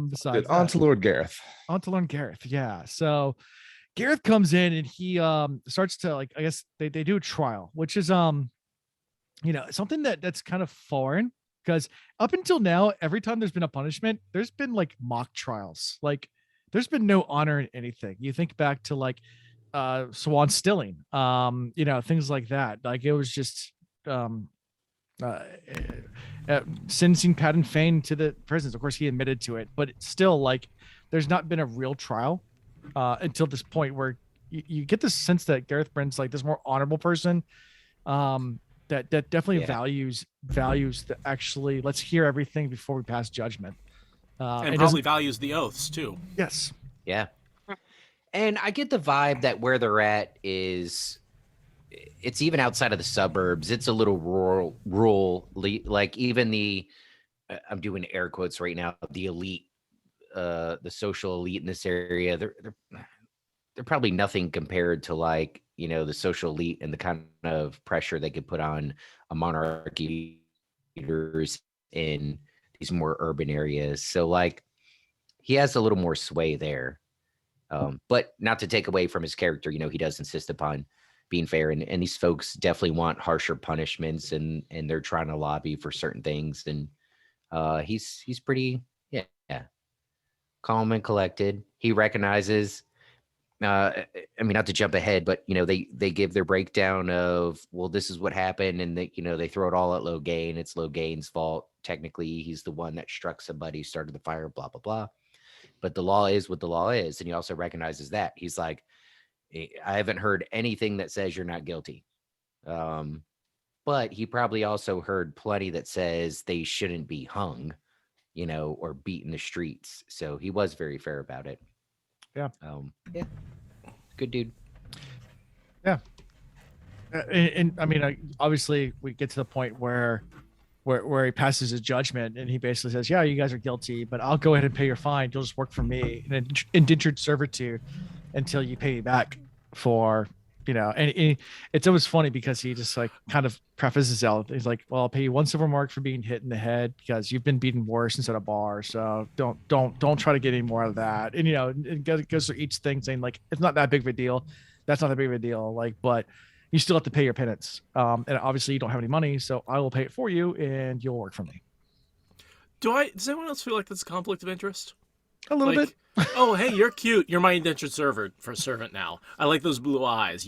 Besides On to Lord Gareth. On to Lord Gareth. Yeah. So Gareth comes in and he starts to, like, I guess they do a trial, which is something that's kind of foreign, because up until now, every time there's been a punishment, there's been like mock trials. Like there's been no honor in anything. You think back to like Swan Stilling, things like that. Like it was just uh, sentencing Patton Fane to the prisons. Of course, he admitted to it, but it's still like there's not been a real trial until this point where you get this sense that Gareth Brent's like this more honorable person, that definitely Yeah. values the actually let's hear everything before we pass judgment. And it probably doesn't- values the oaths too. yes, Yeah. And I get the vibe that where they're at is it's even outside of the suburbs. It's a little rural, like even the I'm doing air quotes right now, the elite, the social elite in this area, they're probably nothing compared to like, the social elite and the kind of pressure they could put on a monarchy leaders in these more urban areas. So like he has a little more sway there. But not to take away from his character, he does insist upon being fair, and these folks definitely want harsher punishments, and they're trying to lobby for certain things. And he's pretty, yeah, calm and collected. He recognizes, I mean, not to jump ahead, but they give their breakdown of, well, this is what happened, and they throw it all at Logain. It's Logain's fault. Technically, he's the one that struck somebody, started the fire, blah blah blah. But the law is what the law is, and he also recognizes that. He's like, I haven't heard anything that says you're not guilty. But he probably also heard plenty that says they shouldn't be hung, or beat in the streets. So he was very fair about it. Yeah. Yeah. Good dude. and I mean, obviously we get to the point where he passes his judgment, and he basically says, yeah, you guys are guilty, but I'll go ahead and pay your fine. You'll just work for me in indentured servitude until you pay me back for, and it's always funny because he just like kind of prefaces it. He's like, well, I'll pay you 1 silver mark for being hit in the head because you've been beaten worse instead of bar. So don't try to get any more out of that. And, it goes through each thing saying like, it's not that big of a deal. That's not that big of a deal. Like, but you still have to pay your penance. And obviously you don't have any money, so I will pay it for you and you'll work for me. Does anyone else feel like that's a conflict of interest? A little Like, bit. oh, hey, you're cute. You're my indentured servant now. I like those blue eyes.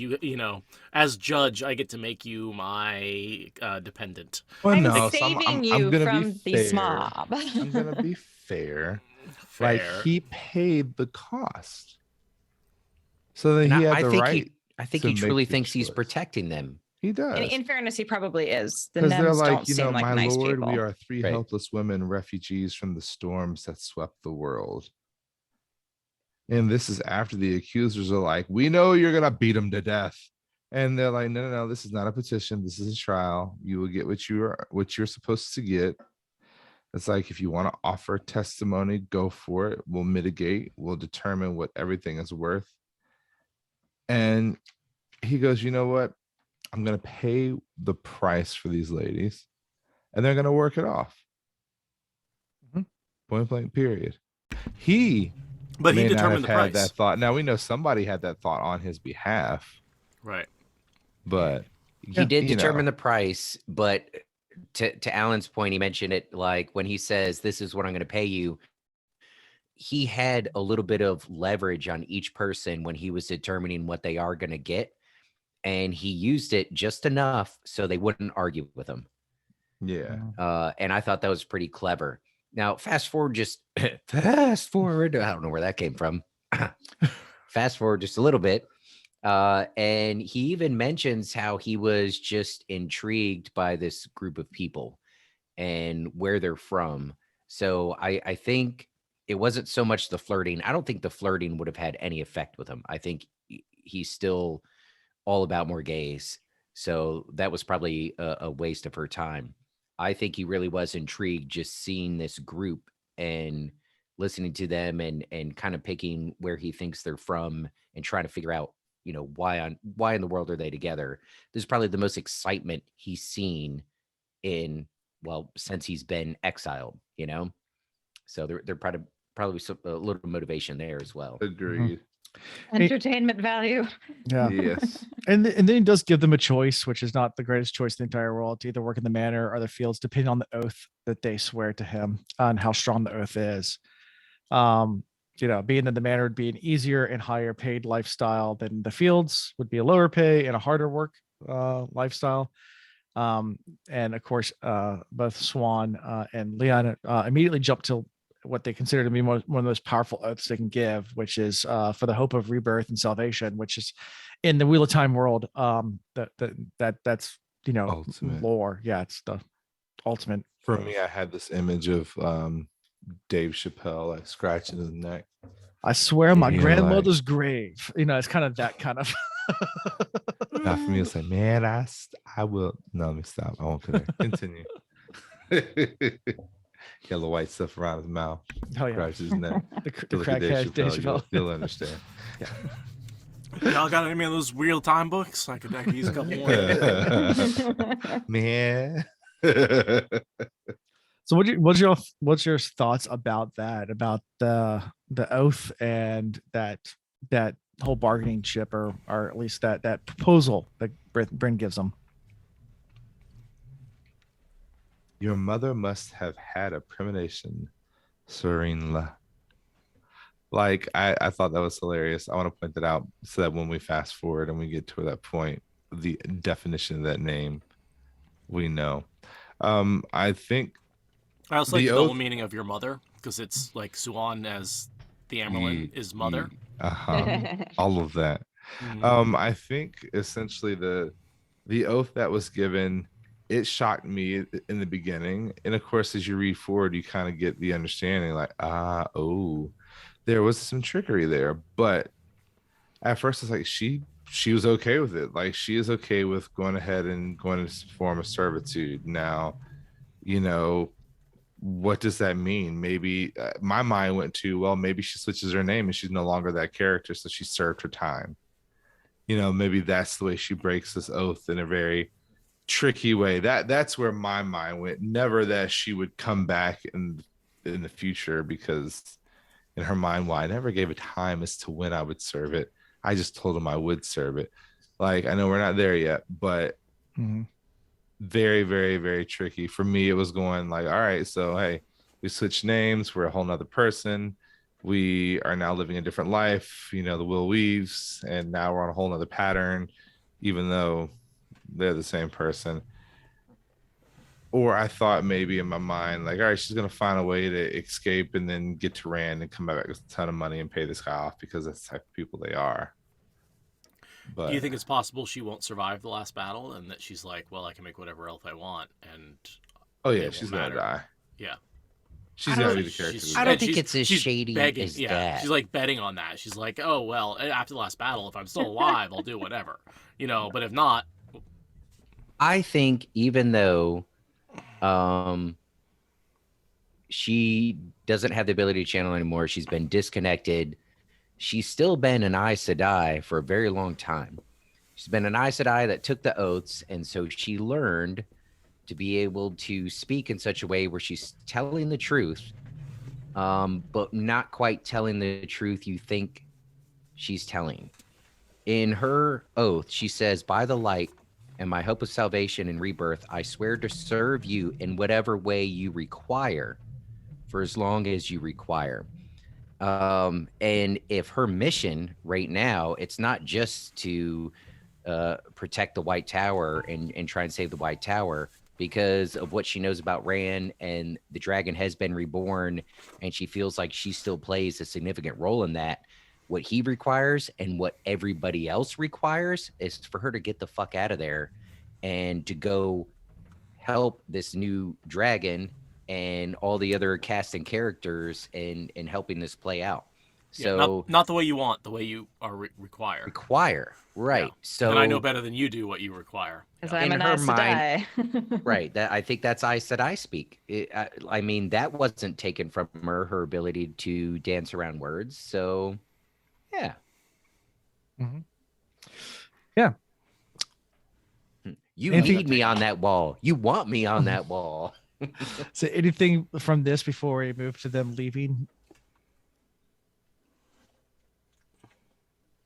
As judge, I get to make you my dependent. Well, I'm no, so saving you gonna from be the fair. smob. I'm gonna be fair. Fair. Like he paid the cost, so that And he had I the think right. I think to he make truly the thinks he's choice. protecting them. He does. In fairness, he probably is. The Because they're Nems like, don't seem like my nice lord, people. we are three Right. helpless women, refugees from the storms that swept the world. And this is after the accusers are like, we know you're gonna beat him to death. And they're like, no, this is not a petition. This is a trial. You will get what you're supposed to get. It's like, if you want to offer testimony, go for it. We'll mitigate. We'll determine what everything is worth. And he goes, you know what? I'm going to pay the price for these ladies, and they're going to work it off. Mhm. Point blank, period. He But he may not determined the have had price. that thought. Now we know somebody had that thought on his behalf, Right. but He did you determine know. the price, but to Alan's point, he mentioned it like when he says, this is what I'm going to pay you. He had a little bit of leverage on each person when he was determining what they are going to get. And he used it just enough so they wouldn't argue with him. Yeah. And I thought that was pretty clever. Now, fast forward. I don't know where that came from. Fast forward just a little bit. And he even mentions how he was just intrigued by this group of people and where they're from. So I think it wasn't so much the flirting. I don't think the flirting would have had any effect with him. I think he's still all about Morghese. So that was probably a waste of her time. I think he really was intrigued just seeing this group and listening to them and kind of picking where he thinks they're from and trying to figure out, why in the world are they together? This is probably the most excitement he's seen since he's been exiled, So they're probably a little motivation there as well. Agreed. Entertainment value. Yeah. Yes. And then he does give them a choice, which is not the greatest choice in the entire world, to either work in the manor or the fields, depending on the oath that they swear to him and how strong the oath is. Being that the manor would be an easier and higher paid lifestyle than the fields would be a lower pay and a harder work lifestyle. And of course, both Swan and Leon immediately jump to what they consider to be one of the most powerful oaths they can give, which is for the hope of rebirth and salvation, which is in the Wheel of Time world. That's Ultimate. lore. Yeah, it's the ultimate. For me, I had this image of Dave Chappelle like scratching his neck. I swear, my Yeah, grandmother's grave. It's kind of that kind of. Not for me. It's like, man, I will. No, let me stop. I won't go there. Continue. Yellow white stuff around his mouth. Oh yeah, Scratches his neck. the Look at crackhead Dave Chappelle. You'll understand. Y'all got any of those real time books? I could use a couple more. Man. So what's your thoughts about that? About the oath and that whole bargaining chip, or at least that proposal that Bryn gives them? Your mother must have had a premonition, Serenla. Like, I thought that was hilarious. I want to point that out so that when we fast forward and we get to that point, the definition of that name, we know. I think I also like The the double oath- meaning of your mother, because it's like Suan as the Amerlin is mother. all of that. Mhm. I think essentially the oath that was given, it shocked me in the beginning, and of course as you read forward you kind of get the understanding like, there was some trickery there. But at first it's like she was okay with it. Like, she is okay with going ahead and going into form of servitude. Now, what does that mean? Maybe my mind went to, well, maybe she switches her name and she's no longer that character, so she served her time. Maybe that's the way she breaks this oath, in a very tricky way. That's where my mind went. Never that she would come back in the future, because in her mind, well, I never gave a time as to when I would serve it. I just told him I would serve it. Like, I know we're not there yet, but very, very, very tricky. For me, it was going like, all right, so hey, we switched names, we're a whole nother person, we are now living a different life, the wheel weaves, and now we're on a whole nother pattern, even though they're the same person. Or I thought maybe in my mind, like, all right, she's gonna find a way to escape and then get to Rand and come back with a ton of money and pay this guy off, because that's the type of people they are. But Do you think it's possible she won't survive the last battle, and that she's like, well, I can make whatever oath I want, and oh yeah, won't she's matter? gonna die. Yeah. She's I gonna don't- be the character. she's- I don't and think she's- it's as she's shady begging, as yeah, that. she's like betting on that. She's like, oh well, after the last battle, if I'm still alive, I'll do whatever, but if not, I think even though she doesn't have the ability to channel anymore, she's been disconnected, she's still been an Aes Sedai for a very long time. She's been an Aes Sedai that took the oaths, and so she learned to be able to speak in such a way where she's telling the truth, but not quite telling the truth you think she's telling. In her oath, she says, by the light and my hope of salvation and rebirth, I swear to serve you in whatever way you require for as long as you require. And if her mission right now, it's not just to protect the White Tower and try and save the White Tower, because of what she knows about Rand, and the dragon has been reborn, and she feels like she still plays a significant role in that. What he requires and what everybody else requires is for her to get the fuck out of there and to go help this new dragon and all the other cast and characters in helping this play out. yeah, So not the way you want, the way you are require. require, right? Yeah. So And I know better than you do what you require. Because Yeah. I'm In an her Aes mind- Sedai. right, that I think that's I said I speak. I mean, that wasn't taken from her ability to dance around words. So yeah. Yeah. You Anything- need me on that wall. You want me on that wall. So anything from this before we move to them leaving?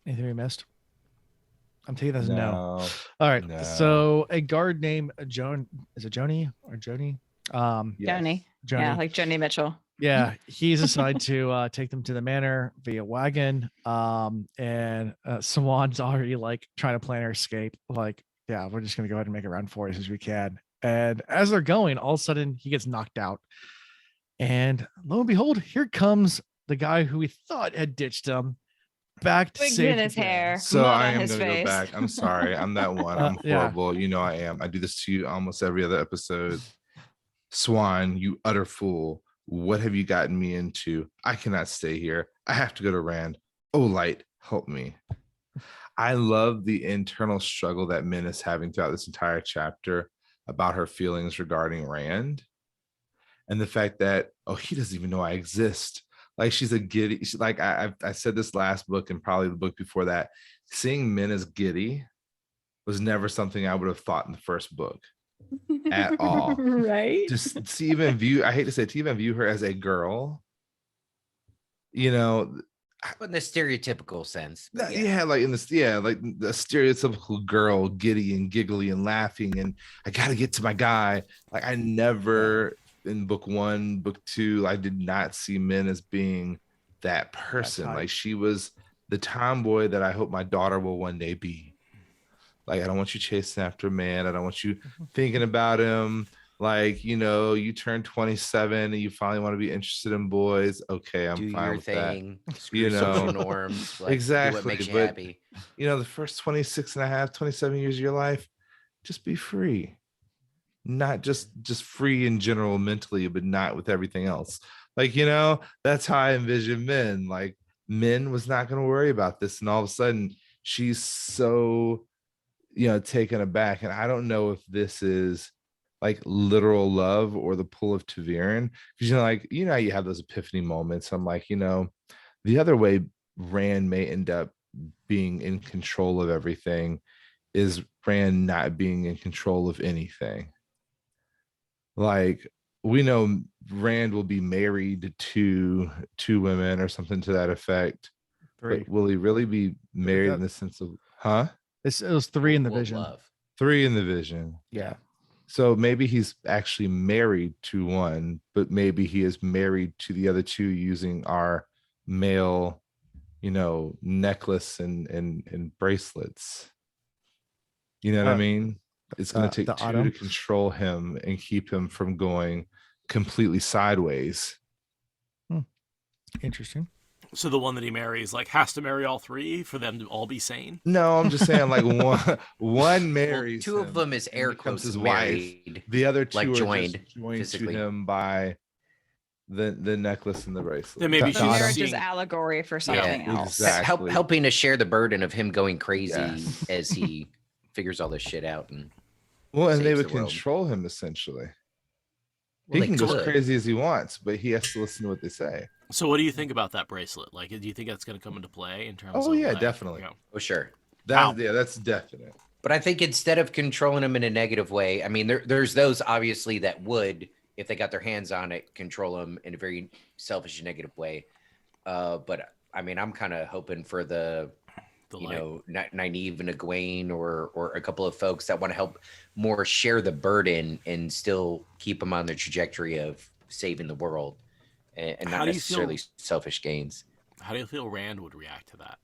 Anything we missed? I'm taking this no. No. All right. No. So a guard named Joan, is it Joni or Joni? Yes. Joni. Joni. Yeah, like Joni Mitchell. Yeah, he's assigned to take them to the manor via wagon. And Swan's already like trying to plan her escape. Like, yeah, we're just gonna go ahead and make it run for us as we can. And as they're going, all of a sudden he gets knocked out. And lo and behold, here comes the guy who we thought had ditched him back to Wigs save in the his day. hair. So mud I on am his going to go face. back. I'm sorry. I'm that one. I'm Yeah. horrible. You know I am. I do this to you almost every other episode. Swan, you utter fool. What have you gotten me into? I cannot stay here. I have to go to Rand. Oh, Light, help me. I love the internal struggle that Min is having throughout this entire chapter about her feelings regarding Rand. And the fact that, oh, he doesn't even know I exist. Like she's a giddy, like I said this last book and probably the book before that, seeing Min as giddy was never something I would have thought in the first book at all. Right. Just to even view, I hate to say it, to even view her as a girl, you know, But in the stereotypical sense. but yeah, like in this, yeah, like the stereotypical girl, giddy and giggly and laughing, and I got to get to my guy. Like I never in book 1, book 2, I did not see Min as being that person. type. Like she was the tomboy that I hope my daughter will one day be. Like I don't want you chasing after a man. I don't want you thinking about him. Like, you know, you turn 27 and you finally want to be interested in boys. Okay, I'm do fine your with that. thing. Screw You social know. norms. Like, Exactly, Do what makes you but- happy. You know, the first 26 and a half, 27 years of your life, just be free. Not just free in general mentally, but not with everything else. Like, you know, that's how I envision Min. Like Min was not going to worry about this. And all of a sudden she's so, you know, taken aback. And I don't know if this is like literal love or the pull of Taviran. Because, you know, like, you know, you have those epiphany moments. I'm like, you know, the other way Rand may end up being in control of everything is Rand not being in control of anything. Like we know Rand will be married to 2 women or something to that effect. 3. But will he really be married in the sense of, huh? It was 3 in the Full of vision. love. 3 in the vision. Yeah. So maybe he's actually married to one, but maybe he is married to the other 2 using our male, you know, necklace and bracelets. You know what I mean? It's going to take the 2 Autumn? to control him and keep him from going completely sideways. Interesting. So the one that he marries like has to marry all 3 for them to all be sane. No, I'm just saying like one Well, marries 2 of him them is and air becomes quotes his his wife. married. The other 2 like are joined just joined physically. to him by the necklace and the bracelet. Then maybe The she's The Autumn. marriage seeing, is allegory for something else. exactly. Helping to share the burden of him going crazy Yes. as he figures all this shit out. And Well, and they saves would the world. control him essentially. Well, He they can go as could. crazy as he wants, but he has to listen to what they say. So what do you think about that bracelet? Like, do you think that's going to come into play in terms Oh, of yeah, like, definitely. you know, oh, sure. Wow. That's definite. But I think instead of controlling him in a negative way, I mean, there's those obviously that would, if they got their hands on it, control him in a very selfish and negative way. But I mean, I'm kind of hoping for the you light. know, Nynaeve and Egwene or a couple of folks that want to help more share the burden and still keep them on the trajectory of saving the world and How not do you feel- necessarily selfish gains. How do you feel Rand would react to that?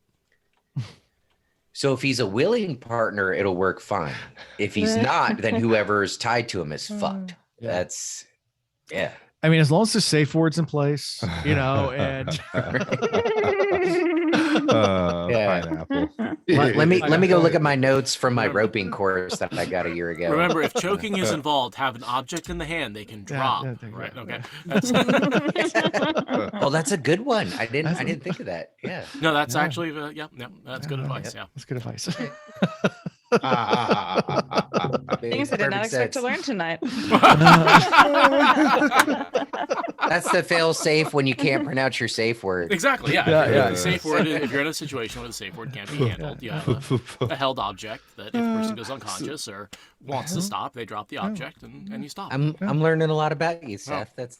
So if he's a willing partner, it'll work fine. If he's not, then whoever's tied to him is fucked. Yeah. That's yeah. I mean, as long as there's safe words in place, you know, and Yeah. Pineapple. Let me go look at my notes from my roping course that I got a year ago. Remember, if choking is involved, have an object in the hand they can drop. yeah, there you right? go. Okay. That's, Oh, that's a good one. I didn't think of that. Yeah. no, that's Yeah. actually that's good Yeah, advice. Yeah. that's good advice. Things I did not expect to learn tonight. That's the fail safe when you can't pronounce your safe word. Exactly. Yeah. Yeah, If you're in yeah. a safe word, if you're in a situation where the safe word can't be handled, you have a held object that if a person goes unconscious or wants to stop, they drop the object and you stop. I'm learning a lot about you, Seth. That's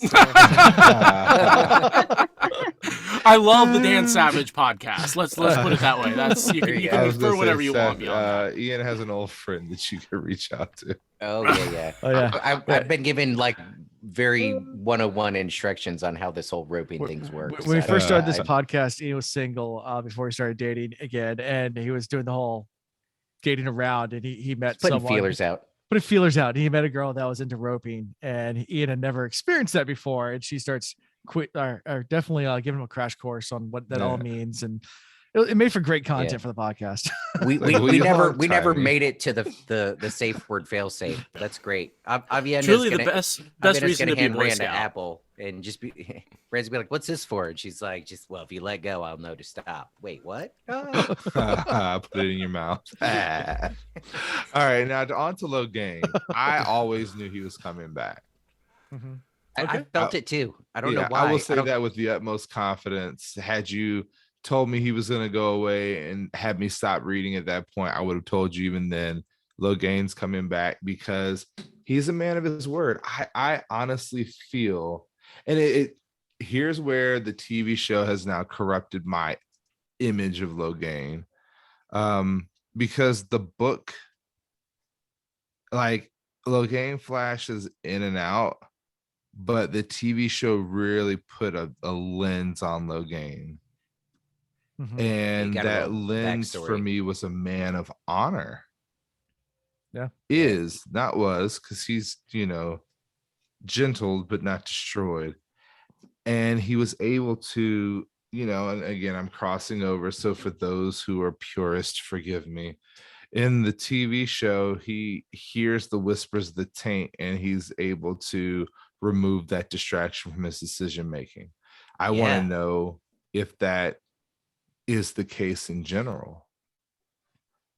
I love the Dan Savage podcast. Let's put it that way. That's you can, you I can was infer gonna whatever say, you Seth, want beyond that. Ian has an old friend that you can reach out to. Oh yeah. Oh, yeah. I've been given like very 101 instructions on how this whole roping things works. When we first started this I- podcast, Ian was single before he started dating again, and he was doing the whole dating around, and he met putting someone. feelers out. Putting feelers out. And he met a girl that was into roping, and Ian had never experienced that before. And she starts or definitely giving him a crash course on what that all means, and it made for great content for the podcast. We Like, we all never the we never time. made it to the safe word fail safe. That's great. Avienda's Truly the gonna- best Avienda's reason gonna to be a hand Boy Rand Scout. an apple and just be Rand's be like, "What's this for?" And she's like, "Just well, if you let go, I'll know to stop." Wait, what? Oh. Put it in your mouth. All right, now on to Logain. I always knew he was coming back. I felt it too. I don't know why. I will say don't- that with the utmost confidence. Had you told me he was going to go away and had me stop reading at that point, I would have told you even then. Logain's coming back because he's a man of his word. I honestly feel, and here's where the TV show has now corrupted my image of Logain, because the book, like, Logain flashes in and out, but the TV show really put a lens on Logain. And got a that little lens for backstory. me was a man of honor. Yeah. Is not was, because he's, gentled but not destroyed. And he was able to, and again, I'm crossing over. So for those who are purists, forgive me. In the TV show, he hears the whispers of the taint and he's able to remove that distraction from his decision making. I want Yeah. to know if that is the case in general.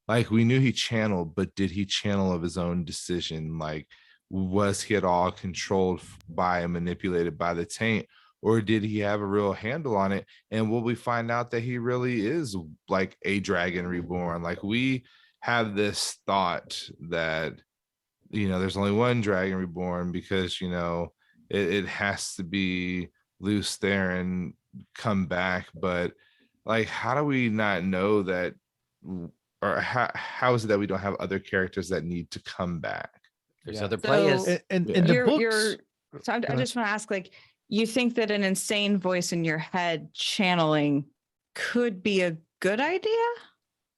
Like, we knew he channeled, but did he channel of his own decision? Like, was he at all controlled by and manipulated by the taint, or did he have a real handle on it? And will we find out that he really is like a dragon reborn? Like, we have this thought that, there's only one dragon reborn because, it has to be Lews Therin come back. But like, how do we not know that? Or how is it that we don't have other characters that need to come back? There's Yeah. other So- players. And Yeah. in the You're- books, So I ahead. just want to ask, like, you think that an insane voice in your head channeling could be a good idea?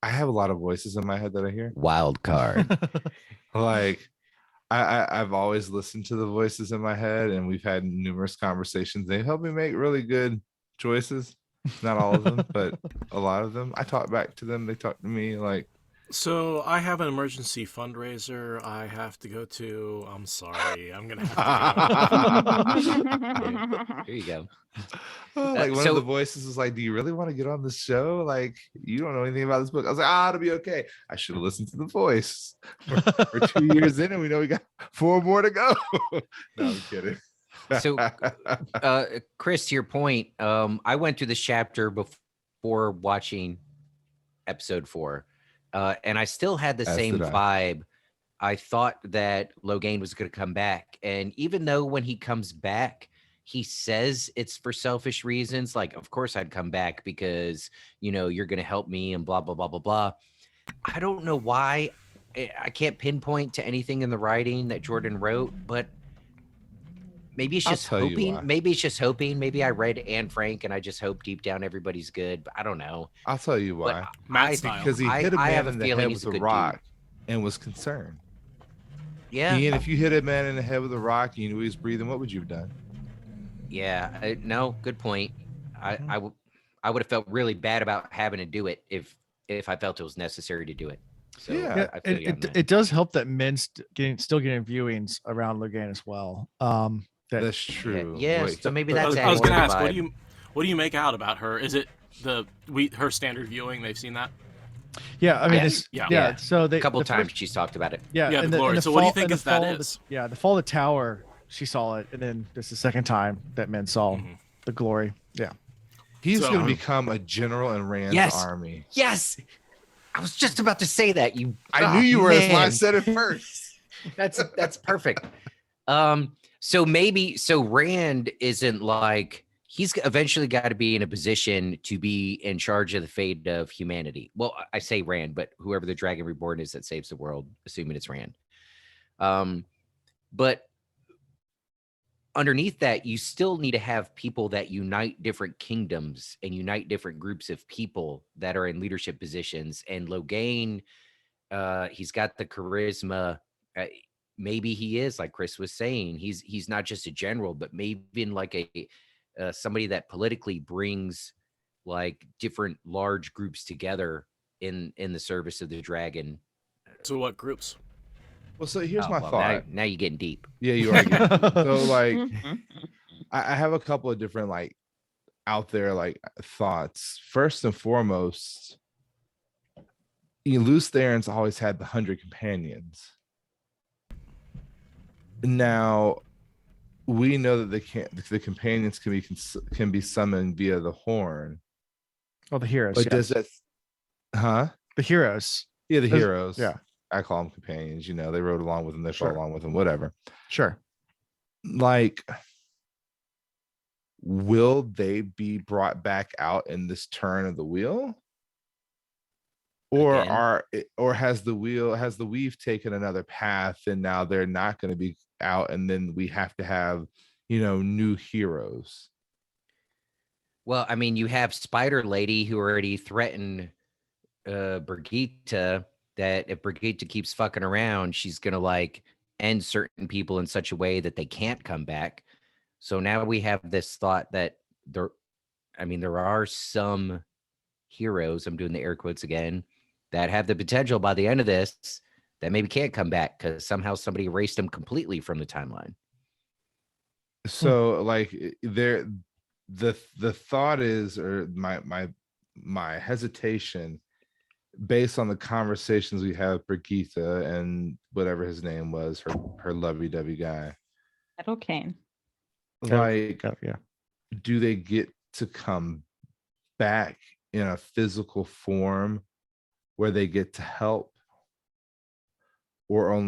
I have a lot of voices in my head that I hear. Wild card. Like, I've always listened to the voices in my head, and we've had numerous conversations. They help me make really good choices. Not all of them, but a lot of them. I talk back to them. They talk to me. Like, So I have an emergency fundraiser I have to go to. I'm sorry. I'm gonna have to. Here you go. like one so- of the voices was like, "Do you really want to get on the show? Like, you don't know anything about this book." I was like, "It'll be okay." I should have listened to the voice. We're 2 years in, and we know we got 4 more to go. No, I'm kidding. So, Chris, to your point, I went through this chapter before watching episode 4, and I still had the As same did I. vibe. I thought that Logain was going to come back, and even though when he comes back, he says it's for selfish reasons, like, of course I'd come back because you're going to help me and blah blah blah blah blah. I don't know why. I can't pinpoint to anything in the writing that Jordan wrote, but maybe it's I'll just tell you hoping. why. Maybe it's just hoping. Maybe I read Anne Frank and I just hope deep down everybody's good. But I don't know. I'll tell you But why. Matt I style. Because he I- hit a I man have a in the feeling head he's with a a good rock and was concerned. Yeah, Ian, if you hit a man in the head with a rock and you knew he was breathing, what would you have done? yeah. No, good point. I would have felt really bad about having to do it if I felt it was necessary to do it. So Yeah. Yeah, I feel you on it, that. it does help that men still getting viewings around Logain as well. That's true. yeah, Wait, so maybe I that's was, adding gonna to the ask, what vibe. do you make out about her? Is it her standard viewing? They've seen that. Yeah, I mean, Yeah. it's, Yeah. yeah. So they A couple the first- times she's talked about it. Yeah, Yeah, and the in glory. So what do you think in the is that fall of is? the fall of the tower, she saw it, and then this is the second time that men saw Mhm. the glory. Yeah. He's So- going to become a general in Rand's Yes. army. Yes, I was just about to say that. I knew you were. That's why I man. said it first. That's perfect. So Rand isn't like he's eventually got to be in a position to be in charge of the fate of humanity. Well, I say Rand, but whoever the Dragon Reborn is that saves the world, assuming it's Rand. But underneath that, you still need to have people that unite different kingdoms and unite different groups of people that are in leadership positions. And Logain, he's got the charisma. Maybe he is, like Chris was saying, he's not just a general, but maybe in like a somebody that politically brings like different large groups together in the service of the dragon. So what groups? Well, so here's Oh, my well, thought. Now you're getting deep. Yeah, you are. So like, I have a couple of different like out there like thoughts. First and foremost, Lews Therin's always had the 100 companions. Now we know that the companions can be summoned via the horn. Oh, the heroes. But Yes. does that? Huh? The heroes. Yeah, the Does- heroes. yeah. I call them companions. You know, they rode along with them. They Sure. fought along with them. Whatever. Sure. Like, will they be brought back out in this turn of the wheel, or Again? has the weave taken another path and now they're not going to be out, and then we have to have new heroes? Well, I mean, you have Spider Lady who already threatened Brigitte that if Brigitte keeps fucking around, she's gonna like end certain people in such a way that they can't come back. So now we have this thought that there are some heroes, I'm doing the air quotes again, that have the potential by the end of this that maybe can't come back because somehow somebody erased them completely from the timeline. So like the thought is, or my hesitation based on the conversations we have with Brigitte and whatever his name was, her lovey-dovey guy, Metal Cane. like, Yeah. do they get to come back in a physical form where they get to help, or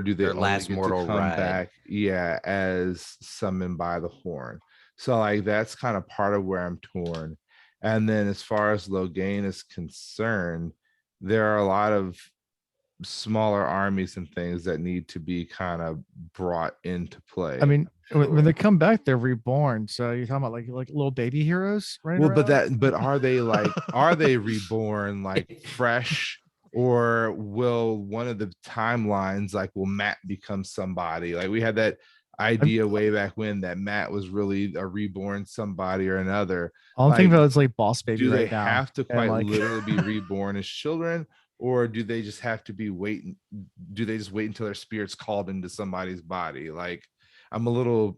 do they Their only last get mortal to come ride. back as summoned by the horn? So like that's kind of part of where I'm torn. And then as far as Logain is concerned, there are a lot of smaller armies and things that need to be kind of brought into play. I mean, when they come back, they're reborn. So you're talking about like little baby heroes, right? well, but are they like, are they reborn like fresh, or will one of the timelines, like, will Matt become somebody? Like we had that idea way back when that Matt was really a reborn somebody or another. All I'm thinking like, about is like Boss Baby Do they right now. have to And, quite like- literally be reborn as children, or do they just have to be waiting? Do they just wait until their spirit's called into somebody's body? Like, I'm a little,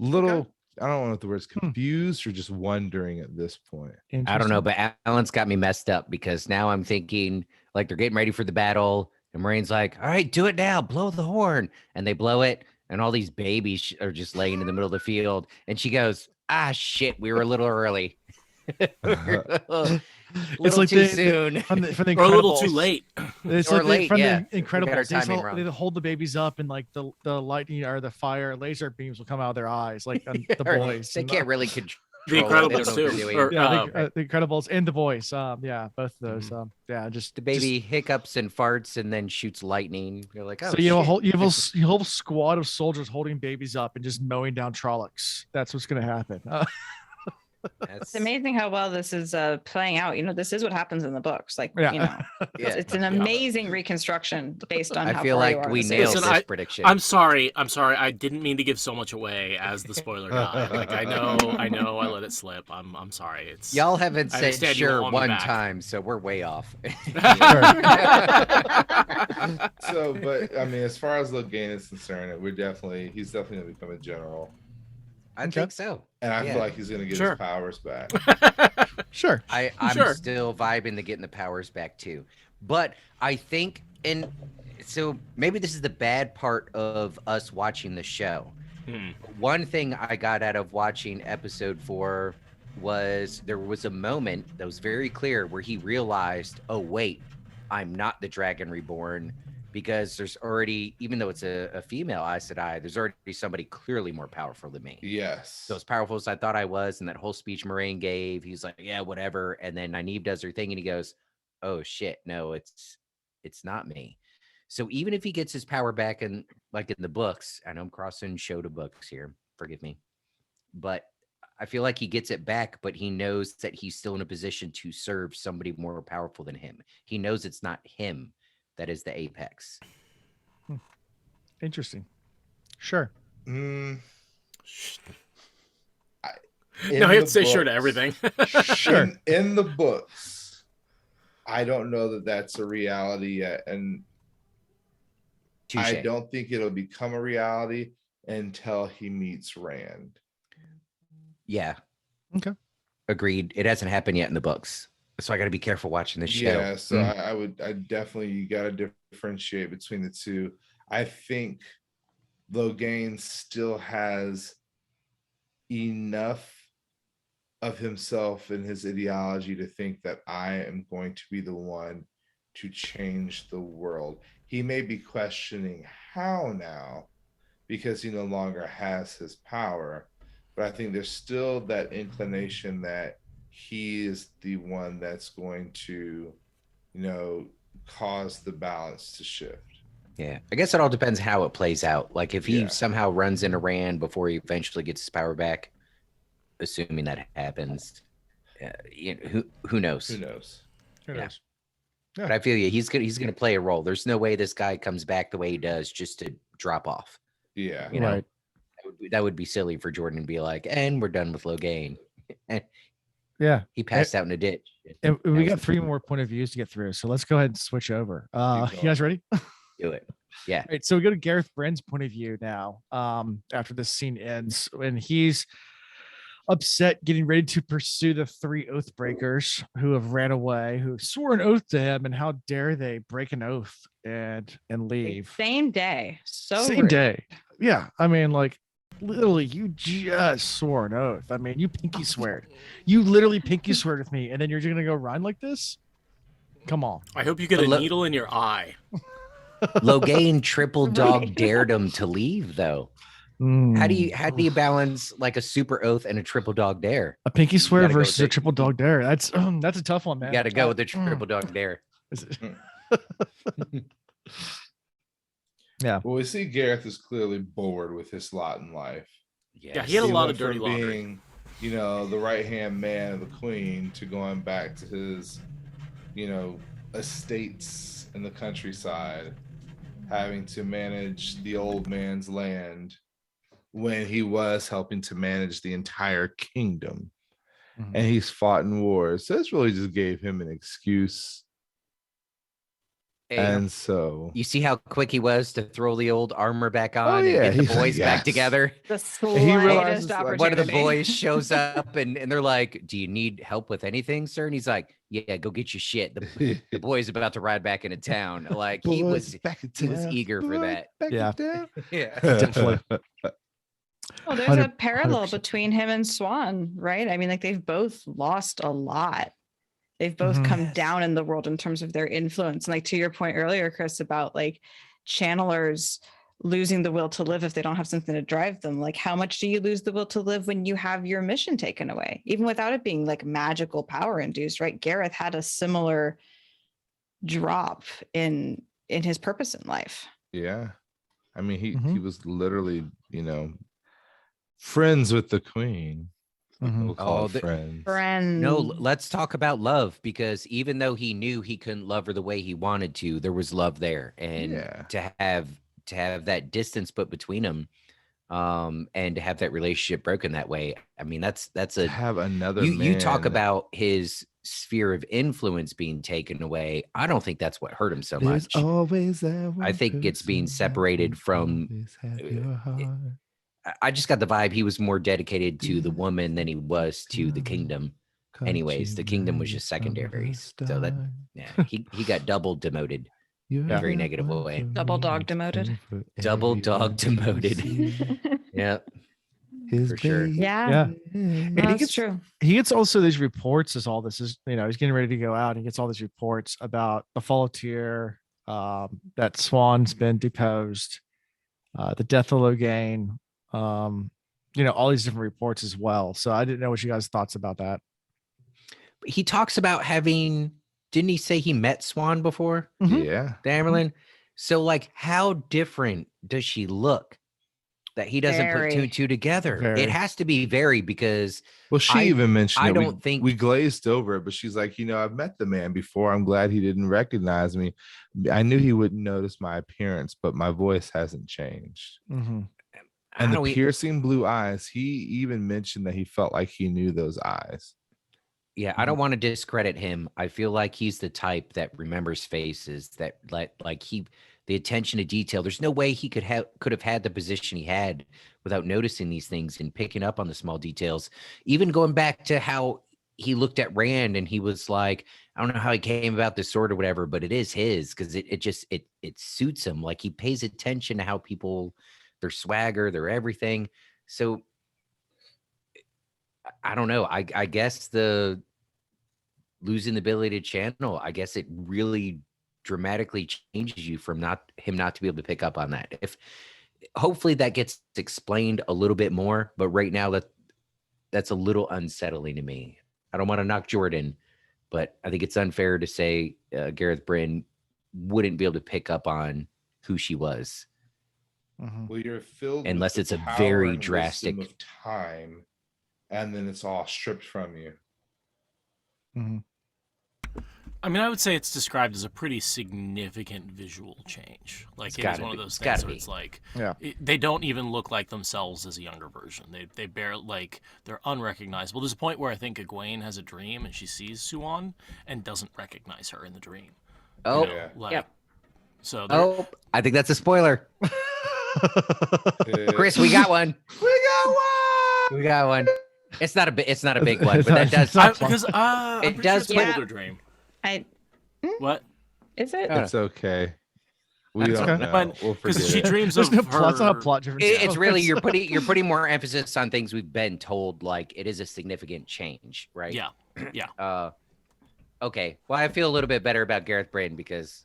I don't know if the word's confused or just wondering at this point. I don't know, but Alan's got me messed up because now I'm thinking like they're getting ready for the battle, and Maraine's like, "All right, do it now, blow the horn," and they blow it, and all these babies are just laying in the middle of the field, and she goes, "Ah, shit, we were a little early." It's like too the- soon. from the Or a little too Incredibles. late. It's Or like late, from yeah. the We got our Incredibles. timing wrong. They hold the babies up, and like the lightning or the fire laser beams will come out of their eyes, like on the Or boys. They and can't really control. The it. They don't know Incredibles what they're too. doing. Or, Yeah, the Incredibles and the boys. Yeah, both of those. Mm-hmm. Yeah, just The baby hiccups and farts and then shoots lightning. You're like, oh, So you have a shit." whole you have a whole squad of soldiers holding babies up and just mowing down Trollocs. That's what's gonna happen. That's- It's amazing how well this is playing out. You know, this is what happens in the books. Like, Yeah. you know, Yeah. it's an amazing reconstruction based on I how feel far you like are we in the nailed series. Listen, this prediction. I'm sorry. I didn't mean to give so much away as the spoiler guy. Like I know, I let it slip. I'm sorry. It's Y'all haven't I said understand you sure want me one back. time, so we're way off. So, but I mean, as far as Logain is concerned, he's definitely gonna become a general, I Okay. think so. and I Yeah. feel like he's gonna get Sure. his powers back. Sure. I'm Sure. still vibing to getting the powers back too. But I think, and so maybe this is the bad part of us watching the show. One thing I got out of watching episode 4 was there was a moment that was very clear where he realized, oh, wait, I'm not the Dragon Reborn. because there's already, even though it's a female Aes Sedai, there's already somebody clearly more powerful than me. Yes. So as powerful as I thought I was, and that whole speech Moraine gave, he's like, yeah, whatever. And then Nynaeve does her thing, and he goes, oh shit, no, it's not me. So even if he gets his power back in, like in the books, I know I'm crossing show to books here, forgive me, but I feel like he gets it back, but he knows that he's still in a position to serve somebody more powerful than him. He knows it's not him that is the apex. Interesting. Sure. Mm, No, he had to say sure to books- everything. Sure. In the books, I don't know that that's a reality yet, and I Touche. don't think it'll become a reality until he meets Rand. Yeah. Okay. Agreed. It hasn't happened yet in the books. So I got to be careful watching this show. Yeah, so I definitely, you got to differentiate between the two. I think Logain still has enough of himself and his ideology to think that I am going to be the one to change the world. He may be questioning how now because he no longer has his power, but I think there's still that inclination that he is the one that's going to, cause the balance to shift. Yeah. I guess it all depends how it plays out. Like if he Yeah. somehow runs into Rand before he eventually gets his power back, assuming that happens, who knows? Who knows? Who Yeah. knows? But I feel you. He's gonna play a role. There's no way this guy comes back the way he does just to drop off. Yeah. You know, Right. that would be silly for Jordan to be like, and we're done with Logain. And Yeah. he passed out in a ditch. And we That got was- 3 more point of views to get through. So let's go ahead and switch over. You guys ready? Do it. Yeah. Right, so we go to Gareth Bryn's point of view now. After this scene ends, and he's upset, getting ready to pursue the 3 oath breakers who have ran away, who swore an oath to him, and how dare they break an oath and leave. Same day. So Same rude. day. Yeah, I mean, like literally, you just swore an oath. I mean, you pinky sweared. You literally pinky sweared with me, and then you're just gonna go run like this? Come on. I hope you get But a look- needle in your eye. Logain triple dog Right. dared him to leave though. How do you balance like a super oath and a triple dog dare? a pinky swear gotta go versus with a it. triple dog dare? That's a tough one, man. You got to go with the Mm. triple dog dare. Is it- Well, we see Gareth is clearly bored with his lot in life. Yeah, he had a lot went of dirty from laundry. being, the right hand man of the queen to going back to his, estates in the countryside, having to manage the old man's land when he was helping to manage the entire kingdom. Mhm. And he's fought in wars. So this really just gave him an excuse. Hey, And so you see how quick he was to throw the old armor back on Oh, and yeah, get the he's like, boys back "Yes." together? The realizes, slightest like, opportunity. One of the boys shows up and they're like, "Do you need help with anything, sir?" And he's like, "Yeah, go get your shit." The boy's about to ride back into town. Like he was eager for that. Yeah. Yeah. Definitely. Well, there's a 100%. parallel between him and Swan, right? I mean, like they've both lost a lot. They've both Mhm. come down in the world in terms of their influence. And like to your point earlier, Chris, about like channelers losing the will to live if they don't have something to drive them. Like, how much do you lose the will to live when you have your mission taken away, even without it being like magical power induced, right? Gareth had a similar drop in his purpose in life. Yeah. I mean, he Mhm. was literally, friends with the queen. Mhm. We'll call Oh, it the- friends. Friend. No, let's talk about love, because even though he knew he couldn't love her the way he wanted to, there was love there. And Yeah. to have that distance put between them, and to have that relationship broken that way, I mean, that's To a have another you talk man about his sphere of influence being taken away. I don't think that's what hurt him so There's much. always that I one think it's being person separated that from, always have uh, your heart. I just got the vibe he was more dedicated to the Yeah. woman than he was to the Yeah. kingdom. Caught anyways, you the kingdom was right just from the secondary. So that, start. yeah, he got double demoted. You're in a very the negative one way. for Double me, dog it's demoted. been for Double dog everyone to demoted. see. Yeah. His For sure. baby. Yeah. Yeah. And No, he that's gets- true. He gets also these reports as all this is, he's getting ready to go out. And he gets all these reports about the fall of Tyr, that Swan's been deposed, the death of Logain, all these different reports as well. So I didn't know what you guys' thoughts about that. He talks about having, didn't he say he met Swan before? Mhm. Yeah. Damerlin. So like, how different does she look that he doesn't put two Very. and two together? Very. It has to be very, because Well, she I- even mentioned I it. don't think- we glazed over it, but she's like, I've met the man before. I'm glad he didn't recognize me. I knew he wouldn't notice my appearance, but my voice hasn't changed. Mhm. I And the don't e- piercing blue eyes, he even mentioned that he felt like he knew those eyes. yeah, I don't want to discredit him. I feel like he's the type that remembers faces, that like the attention to detail. There's no way he could have had the position he had without noticing these things and picking up on the small details. Even going back to how he looked at Rand and he was like, I don't know how he came about this sword or whatever, but it is his, because it suits him. Like, he pays attention to how people, their swagger, their everything. So I don't know. I guess the losing the ability to channel, I guess it really dramatically changes you from him not to be able to pick up on that. If hopefully that gets explained a little bit more, but right now that's a little unsettling to me. I don't want to knock Jordan, but I think it's unfair to say Gareth Bryn wouldn't be able to pick up on who she was. Mhm. Well, you're filled Unless with the it's a power very and wisdom drastic- of time, and then it's all stripped from you. Mhm. I mean, I would say it's described as a pretty significant visual change. Like, It's it is gotta one of be. those It's things gotta where be. it's like, Yeah. they don't even look like themselves as a younger version. They barely, like, they're unrecognizable. There's a point where I think Egwene has a dream and she sees Suan and doesn't recognize her in the dream. Oh, Yeah. Like, Yep. So oh, I think that's a spoiler. Chris, we got one. We got one. We got one. It's not a big one, It's but not- that does. it's not- because I'm It pretty does sure it's an put- older dream. I What? is it? Uh, It's okay. We That's don't okay. know. When- We'll Because forget she it. dreams There's of no her. plot. It's not a plot difference. It's really It's- you're putting more emphasis on things we've been told. Like, it is a significant change, right? Yeah. Okay. Well, I feel a little bit better about Gareth Brayden because.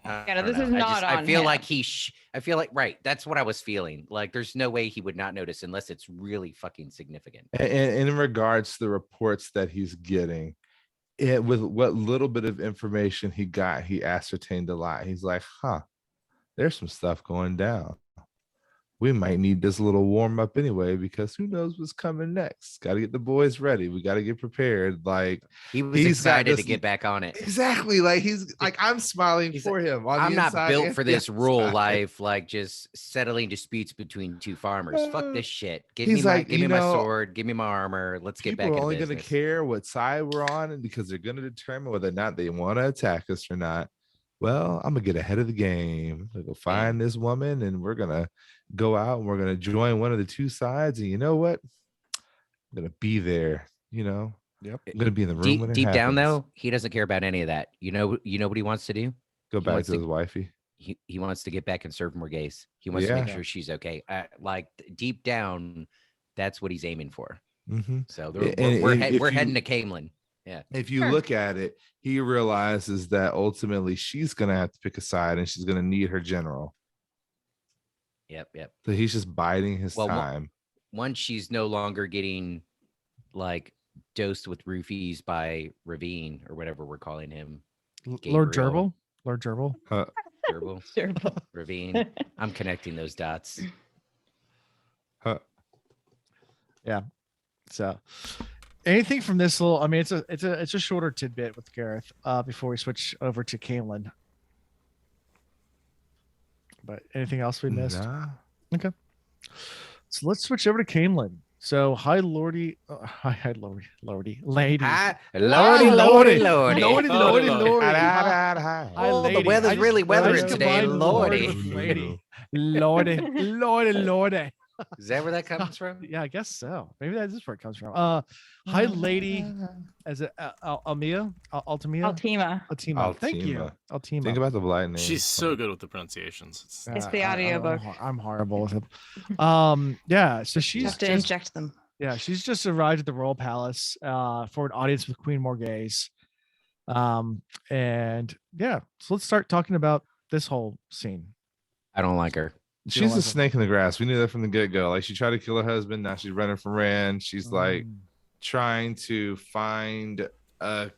Yeah, no, I don't this know. is not I on feel him. like I feel like right. That's what I was feeling. Like, there's no way he would not notice unless it's really fucking significant. And in regards to the reports that he's getting, with what little bit of information he got, he ascertained a lot. He's like, there's some stuff going down. We might need this little warm up anyway, because who knows what's coming next. Got to get the boys ready. We got to get prepared. Like, He was He's got excited to this- get back on it. exactly. Like, he's like, I'm smiling He's for him. On I'm the not inside built and for the this rural outside. life, like just settling disputes between two farmers. Fuck this shit. Give me He's my like, give me you my know, sword. Give me my armor. Let's get back People are into only going to business. care what side we're on, and because they're going to determine whether or not they want to attack us or not. Well, I'm gonna get ahead of the game. I'm gonna go find this woman, and we're gonna go out and we're gonna join one of the two sides. And you know what? I'm gonna be there. Yep. I'm gonna be in the room when it Deep down happens. though, he doesn't care about any of that. You know what he wants to do? Go he back wants to to- his wifey. He wants to get back and serve more gays. He wants to make Yeah. sure she's okay. Like, deep down, that's what he's aiming for. hmm So And we're if heading you- to Camelin. If you Sure. look at it, he realizes that ultimately she's gonna have to pick a side, and she's gonna need her general. Yep. So he's just biding his Well, time. Once she's no longer getting like dosed with roofies by Ravine or whatever we're calling him, Lord Gabriel. Gerbil. Lord Gerbil. Gerbil, Sure. Ravine. I'm connecting those dots. So anything from this little, I mean, it's a shorter tidbit with Gareth before we switch over to Camelin. But anything else we missed? Nah. So let's switch over to Camelin. So hi Lordy, hi Lordy, lady. Hi, Lordy, lordy, lordy, lordy. lordy, lordy, Lordy. lordy. Hi. Hi, Oh, the lady. weather's I just- really I weathering just today, combined lordy. with lady. Lordy. Is that where that comes from? Yeah, I guess so. Maybe that is where it comes from. Hi lady, as a Altamia, Altima. Thank you, Altima. Altima. Think about the blind name. She's so good with the pronunciations. It's the I- audiobook. I'm horrible with it. Yeah, so You she's have to just, inject them. she's just arrived at the royal palace for an audience with Queen Morghese. And yeah, so let's start talking about this whole scene. I don't like her. She's a like snake in the grass. We knew that from the get-go. Like, she tried to kill her husband. Now she's running from Rand. She's like trying to find a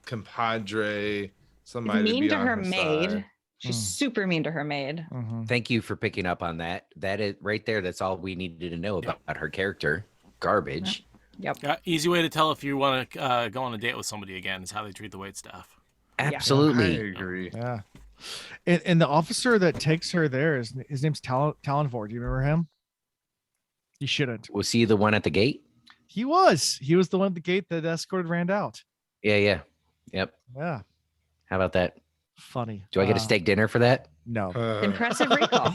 compadre, somebody to mean be to on her her maid. side. She's super mean to her maid. Thank you for picking up on that. That is right there. That's all we needed to know about her character. Garbage. Yep. Yeah, easy way to tell if you want to go on a date with somebody again is how they treat the wait staff. Absolutely. I agree. Yeah. And the officer that takes her there is his name's Talonvor. Do you remember him? You shouldn't. Was he the one at the gate? He was the one at the gate that escorted Rand out. Yeah. Yep. Yeah. How about that? Funny. Do I get a steak dinner for that? No. Impressive recall.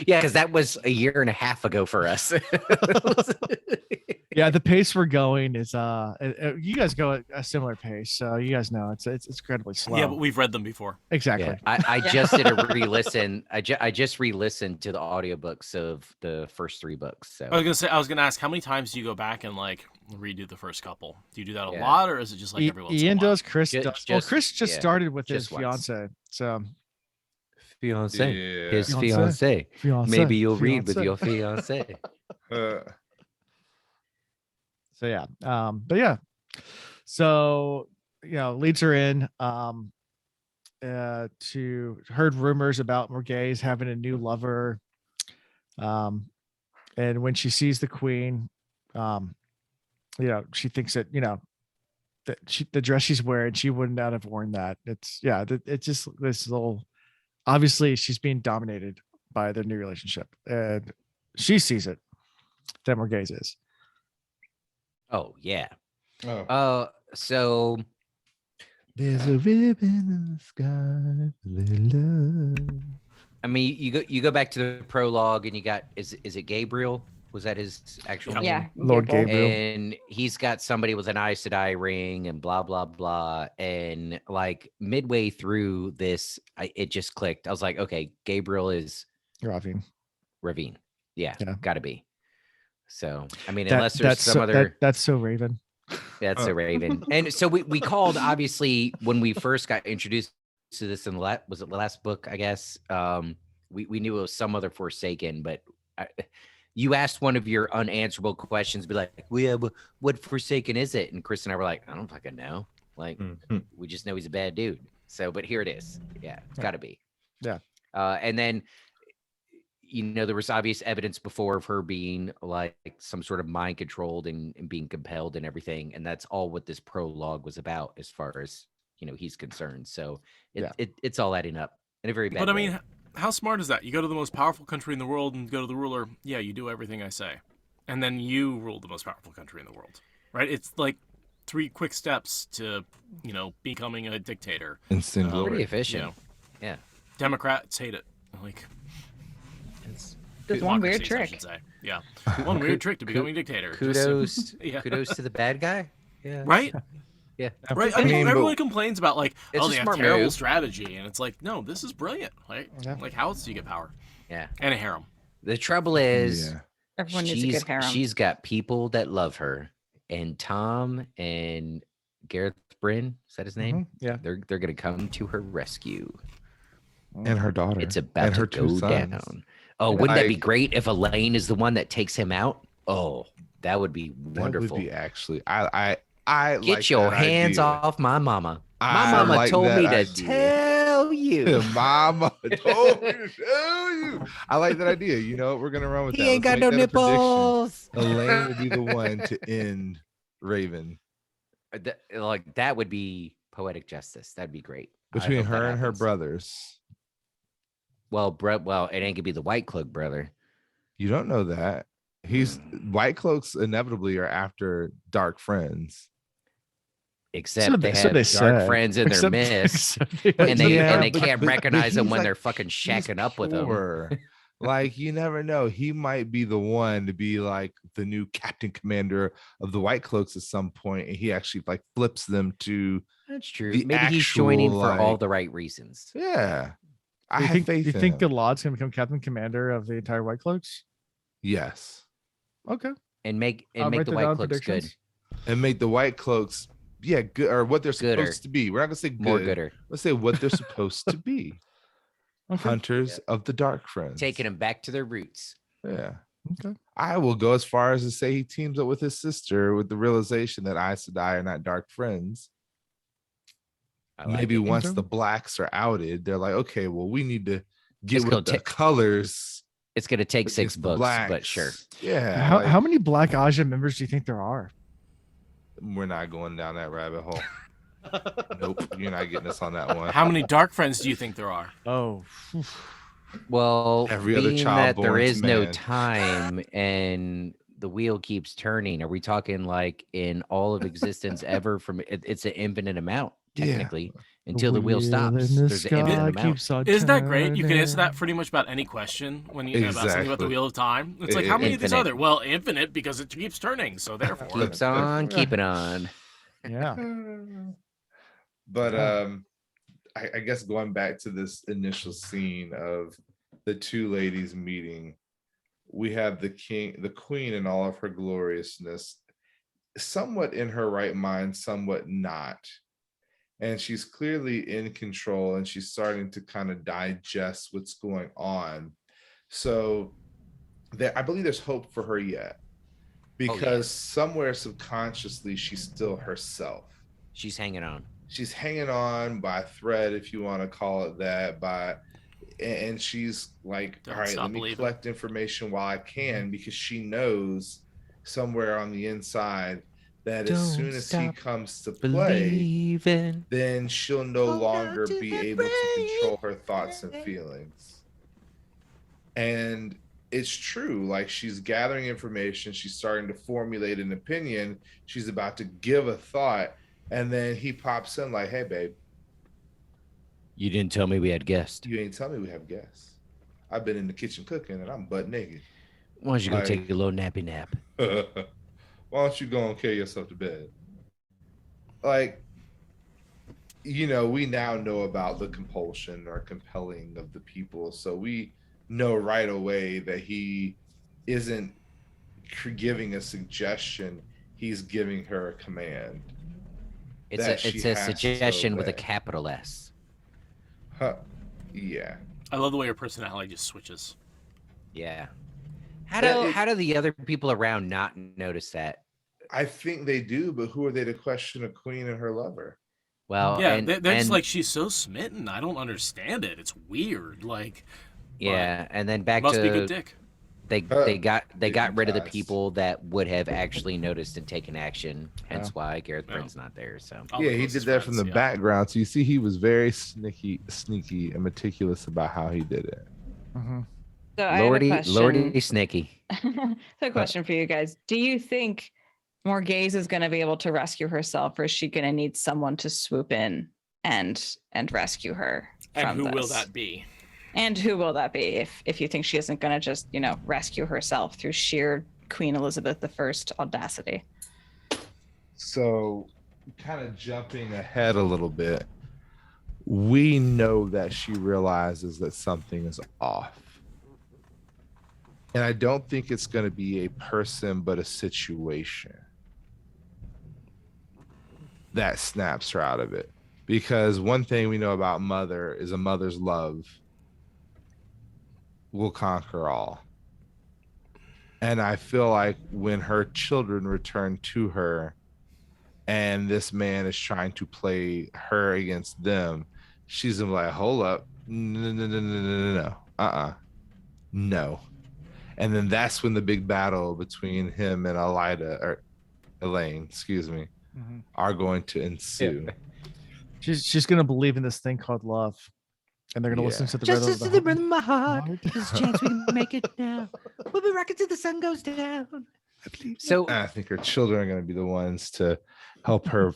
Yeah, because that was a year and a half ago for us. Yeah, the pace we're going is you guys go at a similar pace, so you guys know it's incredibly slow. Yeah, but we've read them before. Exactly. Yeah, I just did a re-listen. I just re-listened to the audiobooks of the first 3 books. So I was gonna ask, how many times do you go back and like redo the first couple? Do you do that a Yeah. lot, or is it just like every once in a Ian while? does, Chris does. Well, Chris just started with his just once. fiance. So fiance, Yeah. his Fiancé. fiance. Maybe you'll read with your fiance. So yeah. But yeah. So leads her in to heard rumors about Morghese having a new lover. And when she sees the queen, she thinks that that the dress she's wearing, she would not have worn that. It's just this little, obviously she's being dominated by their new relationship, and she sees it that Morghese is. Oh yeah. Oh. So There's a ribbon in the sky. Love. I mean, you go back to the prologue, and you got is it Gabriel? Was that his actual name? Yeah. Lord Gabriel. And he's got somebody with an Aes Sedai ring and blah blah blah. And like midway through this, it just clicked. I was like, okay, Gabriel is Ravine. Ravine. Yeah, Yeah. gotta be. So I mean, unless there's that's some so, other that's so Raven. that's a Raven. And so we called, obviously, when we first got introduced to this in was it the last book, I guess. We knew it was some other Forsaken, but you asked one of your unanswerable questions, be like, what Forsaken is it? And Chris and I were like, I don't fucking know. Like, we just know he's a bad dude. So, but here it is. Yeah, it's got to be. Yeah. And then, there was obvious evidence before of her being like some sort of mind controlled and being compelled and everything. And that's all what this prologue was about, as far as, he's concerned. So it's all adding up in a very bad But I way. mean, how smart is that? You go to the most powerful country in the world and go to the ruler. Yeah, you do everything I say, and then you rule the most powerful country in the world, right? It's like 3 quick steps to, becoming a dictator. Instant Pretty glory. efficient. Yeah. Democrats hate it. Like, There's one weird democracies, I trick. should say. Yeah, one weird trick to becoming a dictator. Kudos, Yeah. kudos to the bad guy. Yeah. Right? Yeah. Right. I mean, mean, everyone complains about like, It's a they have smart terrible move. strategy, and it's like, no, this is brilliant. Right? Yeah. Like, how else do you get power? Yeah. And a harem. The trouble is, Yeah. Everyone needs a good harem. she's got people that love her, and Tom and Gareth Bryn, is that his name? Yeah. They're gonna come to her rescue. And her daughter. It's about and to her go 2 sons. down. Oh, wouldn't that be Like- great if Elaine is the one that takes him out? Oh, that would be wonderful. That would be actually. I Get like your that hands idea. off my mama. My I mama like told that me to idea. tell you. Mama told me to tell you. I like that idea. You know, we're gonna run with He that. ain't got Let's no make that a prediction. nipples. Elaine will be the one to end Raven Like that would be poetic justice. That'd be great. I between hope that her and her happens. brothers. Well, it ain't gonna be the White Cloak brother. You don't know that. He's White Cloaks inevitably are after Dark Friends. Except they so have they dark said. friends in their Except- midst, except they- and they Yeah, can't but recognize them he's when like- they're fucking he's shacking up with them. pure. Like, you never know. He might be the one to be like the new captain commander of the White Cloaks at some point, and he actually like flips them to That's true. the Maybe he's joining actual, for all like- the right reasons. yeah. I Do you have think, faith you in think him. Galad's gonna become Captain Commander of the entire White Cloaks? Yes, Okay. And make I'll the write that White down, Cloaks good. predictions. and make the White Cloaks yeah, good, or what they're Gooder. supposed to be. We're not gonna say good. More gooder. Let's say what they're supposed to be. Okay. Hunters of the Dark Friends. Taking them back to their roots. Yeah. Okay. I will go as far as to say he teams up with his sister with the realization that Aes Sedai are not dark friends. I like Maybe it. once Okay. the blacks are outed, they're like, okay, well, we need to get It's gonna with the take- colors. It's gonna take 6 against the books, but blacks. sure. Yeah. How, like, how many Black Aja members do you think there are? we're not going down that rabbit hole. Nope. You're not getting us on that one. How many dark friends do you think there are? Oh, Well, Every other being child that there born to is no man. time and the wheel keeps turning, are we talking like in all of existence ever? From it's an infinite amount Yeah. technically until the wheel in stops. the There's an infinite sky amount. keeps on Isn't that great? You can answer that turning. pretty much about any question when you about something about the Exactly. Wheel of Time. It's like, how many of these Infinite. are there? Well, infinite because it keeps turning. So therefore, Keeps on keeping on. Yeah. But Yeah. I guess going back to this initial scene of the two ladies meeting, we have the queen in all of her gloriousness, somewhat in her right mind, somewhat not. And she's clearly in control and she's starting to kind of digest what's going on. So I believe there's hope for her yet, because somewhere subconsciously she's still herself. She's hanging on. She's hanging on by a thread, if you want to call it that, and she's like, Don't all right, stop let me believing. collect information while I can, because she knows somewhere on the inside that as Don't soon as he stop comes to play, Believing. then she'll no Hold on longer to be the able to control her brain. thoughts and feelings. And it's true, like she's gathering information, she's starting to formulate an opinion, she's about to give a thought, and then he pops in like, hey babe, You didn't tell me we had guests. you ain't tell me we have guests. I've been in the kitchen cooking and I'm butt naked. Why don't you go Like- take a little nappy nap? Why don't you go and carry yourself to bed? Like, you know, we now know about the compulsion or compelling of the people. So we know right away that he isn't giving a suggestion, he's giving her a command. It's That a she has to suggestion with a obey. capital S. Huh. Yeah. I love the way her personality just switches. Yeah. How That do is- how do the other people around not notice that? I think they do, but who are they to question a queen and her lover? Well, Yeah, and, they're just and- like, she's so smitten. I don't understand it. It's weird. Like, yeah, and then back must be good to dick. they got rid of the Hypnotized. people that would have actually noticed and taken action. Hence Yeah. why Gareth Yeah. Bryn's not there. So All Yeah, the he did closest that from friends, the yeah. background. So you see, he was very sneaky, and meticulous about how he did it. Mhm. So I have a Lordy question. Snicky. So a question for you guys. Do you think Morghese is going to be able to rescue herself, or is she going to need someone to swoop in and rescue her? And from who will this? that be? And who will that be if you think she isn't going to just, rescue herself through sheer Queen Elizabeth I audacity? So, kind of jumping ahead a little bit, we know that she realizes that something is off. And I don't think it's going to be a person, but a situation that snaps her out of it. Because one thing we know about mother is a mother's love will conquer all. And I feel like when her children return to her and this man is trying to play her against them, she's gonna be like, hold up. No. No. And then that's when the big battle between him and Elaine, Mhm. are going to ensue. She's gonna believe in this thing called love, and they're gonna listen Yeah. to the rhythm of the heart. of my heart. heart. There's a chance we can make it now. We'll be rocking till the sun goes down. So And I think her children are going to be the ones to help her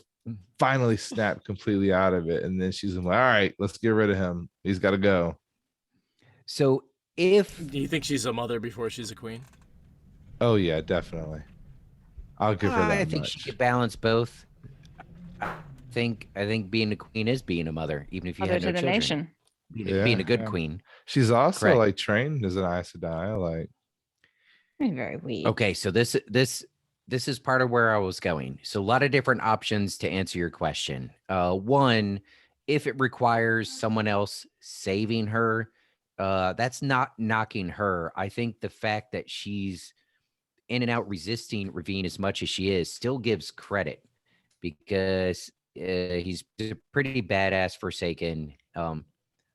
finally snap completely out of it. And then she's gonna be like, all right, let's get rid of him. He's got to go. so if Do you think she's a mother before she's a queen? Oh, yeah, definitely. I'll give her that I think much. she could balance both. I think being a queen is being a mother, even if you Mother had to no the children. nation. Being a good Yeah. queen. She's also Correct. like trained as an Aes Sedai. Like, Very weak. Okay, so this this is part of where I was going. So a lot of different options to answer your question. One, if it requires someone else saving her, that's not knocking her. I think the fact that she's in and out resisting Ravine as much as she is still gives credit because he's a pretty badass Forsaken.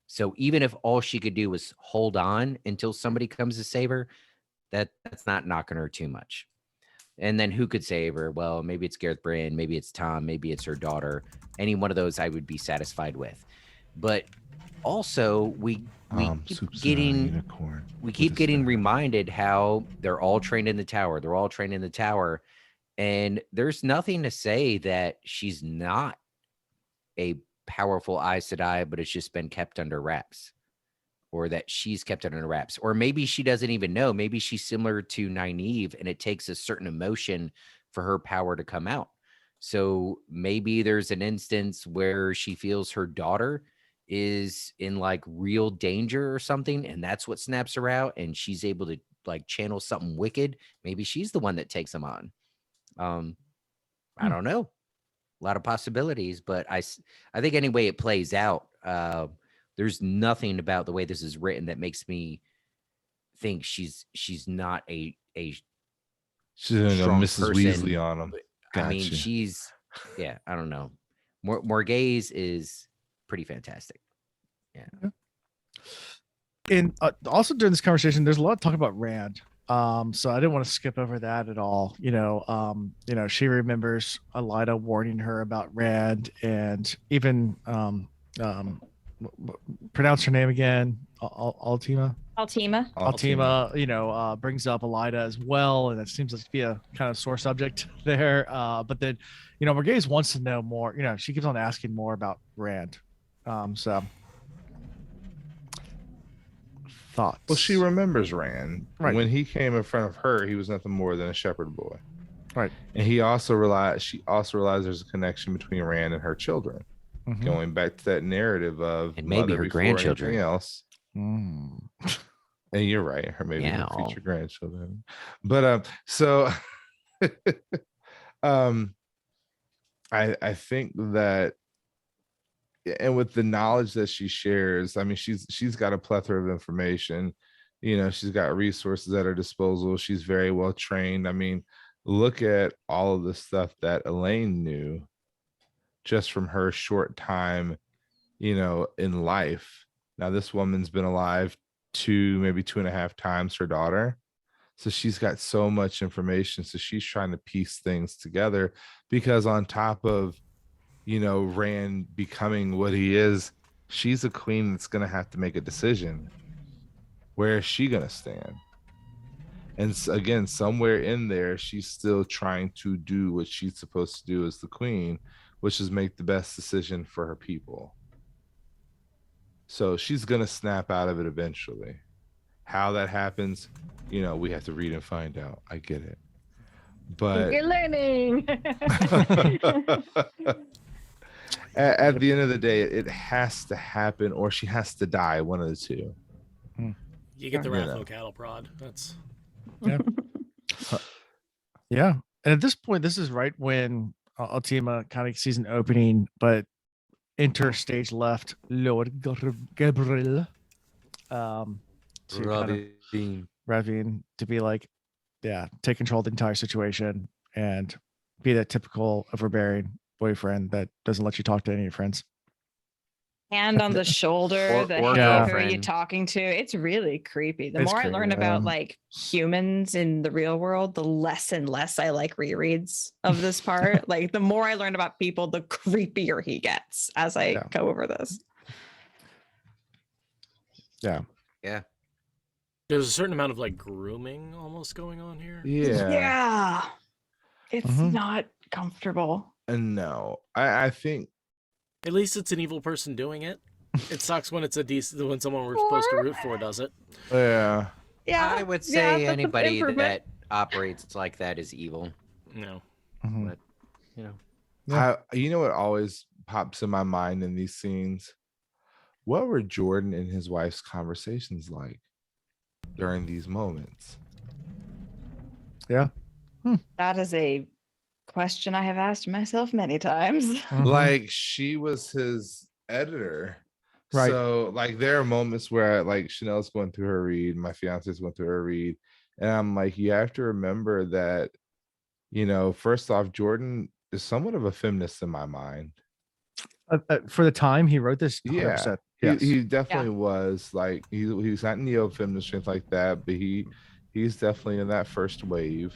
So even if all she could do was hold on until somebody comes to save her, that's not knocking her too much. And then who could save her? Well, maybe it's Gareth Brand, maybe it's Tom, maybe it's her daughter. Any one of those I would be satisfied with. But also we keep Soup's getting unicorn. we keep getting reminded how they're all trained in the tower. They're all trained in the tower. And there's nothing to say that she's not a powerful Aes Sedai, but it's just been kept under wraps. Or that she's kept under wraps. Or maybe she doesn't even know. Maybe she's similar to Nynaeve and it takes a certain emotion for her power to come out. So maybe there's an instance where she feels her daughter is in like real danger or something, and that's what snaps her out, and she's able to like channel something wicked. Maybe she's the one that takes them on. I don't know. A lot of possibilities, but I think any way it plays out, there's nothing about the way this is written that makes me think she's not a She's gonna go strong Mrs. person. Weasley on him. I mean, Gotcha. she's I don't know. Morghese is pretty fantastic. And also during this conversation, there's a lot of talk about Rand. So I didn't want to skip over that at all. She remembers Elida warning her about Rand, and even pronounce her name again, Altima. Altima. Altima, brings up Elida as well, and it seems like to be a kind of sore subject there. But then, Morghese wants to know more. She keeps on asking more about Rand. So thoughts. Well, she remembers Rand. Right. When he came in front of her, he was nothing more than a shepherd boy. Right. And she also realized there's a connection between Rand and her children. Mhm. Going back to that narrative of And maybe mother her before grandchildren. anything else. Mm. And you're right, her maybe her Meow. future grandchildren. But so I think that, and with the knowledge that she shares, I mean, she's got a plethora of information. She's got resources at her disposal. She's very well trained. I mean, look at all of the stuff that Elaine knew just from her short time, in life. Now, this woman's been alive maybe 2.5 times her daughter. So she's got so much information. So she's trying to piece things together, because on top of, Rand becoming what he is, she's a queen that's going to have to make a decision. Where is she going to stand? And again, somewhere in there, she's still trying to do what she's supposed to do as the queen, which is make the best decision for her people. So she's going to snap out of it eventually. How that happens, we have to read and find out. I get it. But You're learning. at the end of the day, it has to happen, or she has to die, one of the two. You get the You Rathmo know. cattle prod. That's Yeah. And at this point, this is right when Altima kind of sees an opening, but enter stage left Lord Gabriel. To kind of Ravine to be like, take control of the entire situation and be that typical overbearing boyfriend that doesn't let you talk to any of your friends. Hand on the shoulder, the or hey, who are you girlfriend. talking to? It's really creepy. The It's more I learn creepy, about yeah. like humans in the real world, the less and less I like rereads of this part. Like the more I learn about people, the creepier he gets as I Yeah. go over this. Yeah. there's a certain amount of like grooming almost going on here. Yeah. It's Mhm. not comfortable. And no, I think At least it's an evil person doing it. It sucks when it's when someone we're supposed to root for does it. yeah. Yeah. I would yeah, say that's an anybody improvement. that operates like that is evil. No. Mhm. But you know, Yeah. You know what always pops in my mind in these scenes? What were Jordan and his wife's conversations like during these moments? That is a question I have asked myself many times. Mhm. Like she was his editor. Right. So like there are moments where like Chanel's going through her read, my fiance's going through her read, and I'm like, you have to remember that, first off, Jordan is somewhat of a feminist in my mind. For the time he wrote this, 100%. Yeah, Yes. he definitely was like he's not neo-feminist strength like that, but he's definitely in that first wave.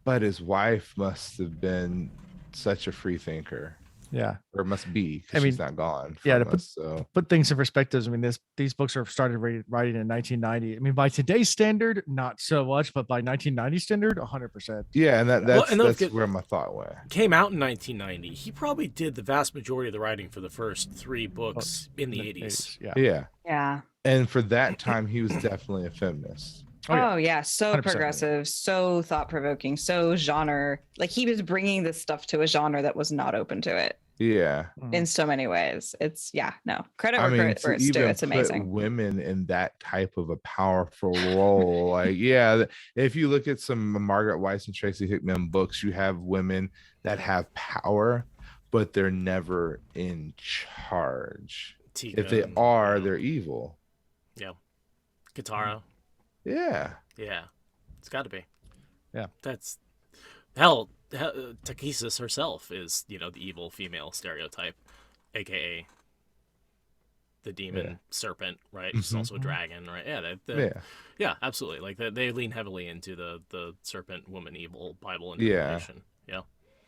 But his wife must have been such a free thinker, Yeah. or must be, I because she's mean, not gone yeah, from to put- us. So Put things in perspective. I mean, these books are started writing in 1990. I mean, by today's standard, not so much, but by 1990 standard, 100%. yeah, and Well, that's and don't that's forget- where my thought went. Came out in 1990. He probably did the vast majority of the writing for the first 3 books in the 80s. Yeah. Yeah, Yeah. and for that time, he was definitely a feminist. Oh, yeah. Oh yeah, so 100%. progressive, so thought provoking, so genre. Like he was bringing this stuff to a genre that was not open to it Yeah, in so many ways. It's no credit I where mean, credit where to it's due. even It's put amazing. women in that type of a powerful role, like, yeah, if you look at some Margaret Weiss and Tracy Hickman books, you have women that have power, but they're never in charge. Tika If they and, are, you know, they're evil. Katara. Yeah, Yeah, it's got to be. Yeah. That's hell. Takesis herself is, the evil female stereotype, aka the demon Yeah. serpent, right? She's also a Mhm. dragon, right? Yeah, yeah. yeah, absolutely. Like they lean heavily into the serpent woman evil Bible Yeah. interpretation. Yeah.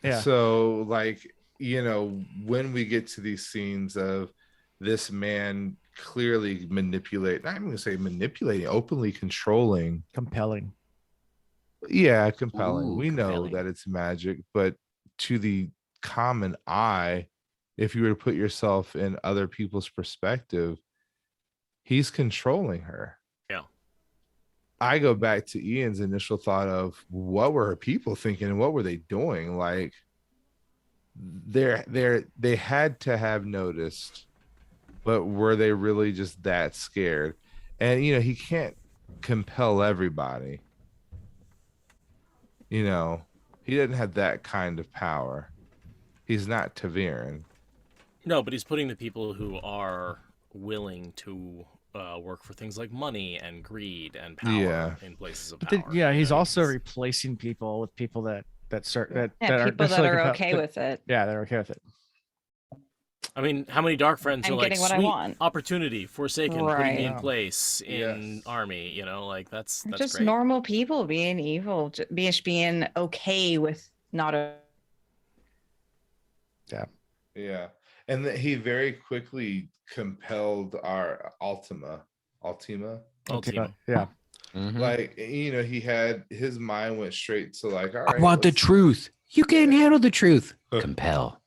Yeah. So, like, when we get to these scenes of this man clearly not even gonna say manipulating, openly controlling. Compelling. Yeah, compelling. Ooh, We know compelling. that it's magic, but to the common eye, if you were to put yourself in other people's perspective, he's controlling her. Yeah. I go back to Ian's initial thought of what were her people thinking and what were they doing? Like they had to have noticed, but were they really just that scared? And he can't compel everybody. He doesn't have that kind of power. He's not Taviran. No, but he's putting the people who are willing to work for things like money and greed and power Yeah. in places of But power. then, he's also he's- replacing people with people that Yeah, aren't people that necessarily are compel- okay with it. Yeah, they're okay with it. I mean, how many dark friends I'm are like, getting what I sweet want. opportunity, Forsaken, putting me in Right. place in Yes. army, like that's Just great. normal people being evil, being okay with not a. Yeah. And that he very quickly compelled our Ultima. Ultima. Yeah. Mhm. Like, he had his mind went straight to like, all I right, want the let's- truth. You can't handle the truth. Compel.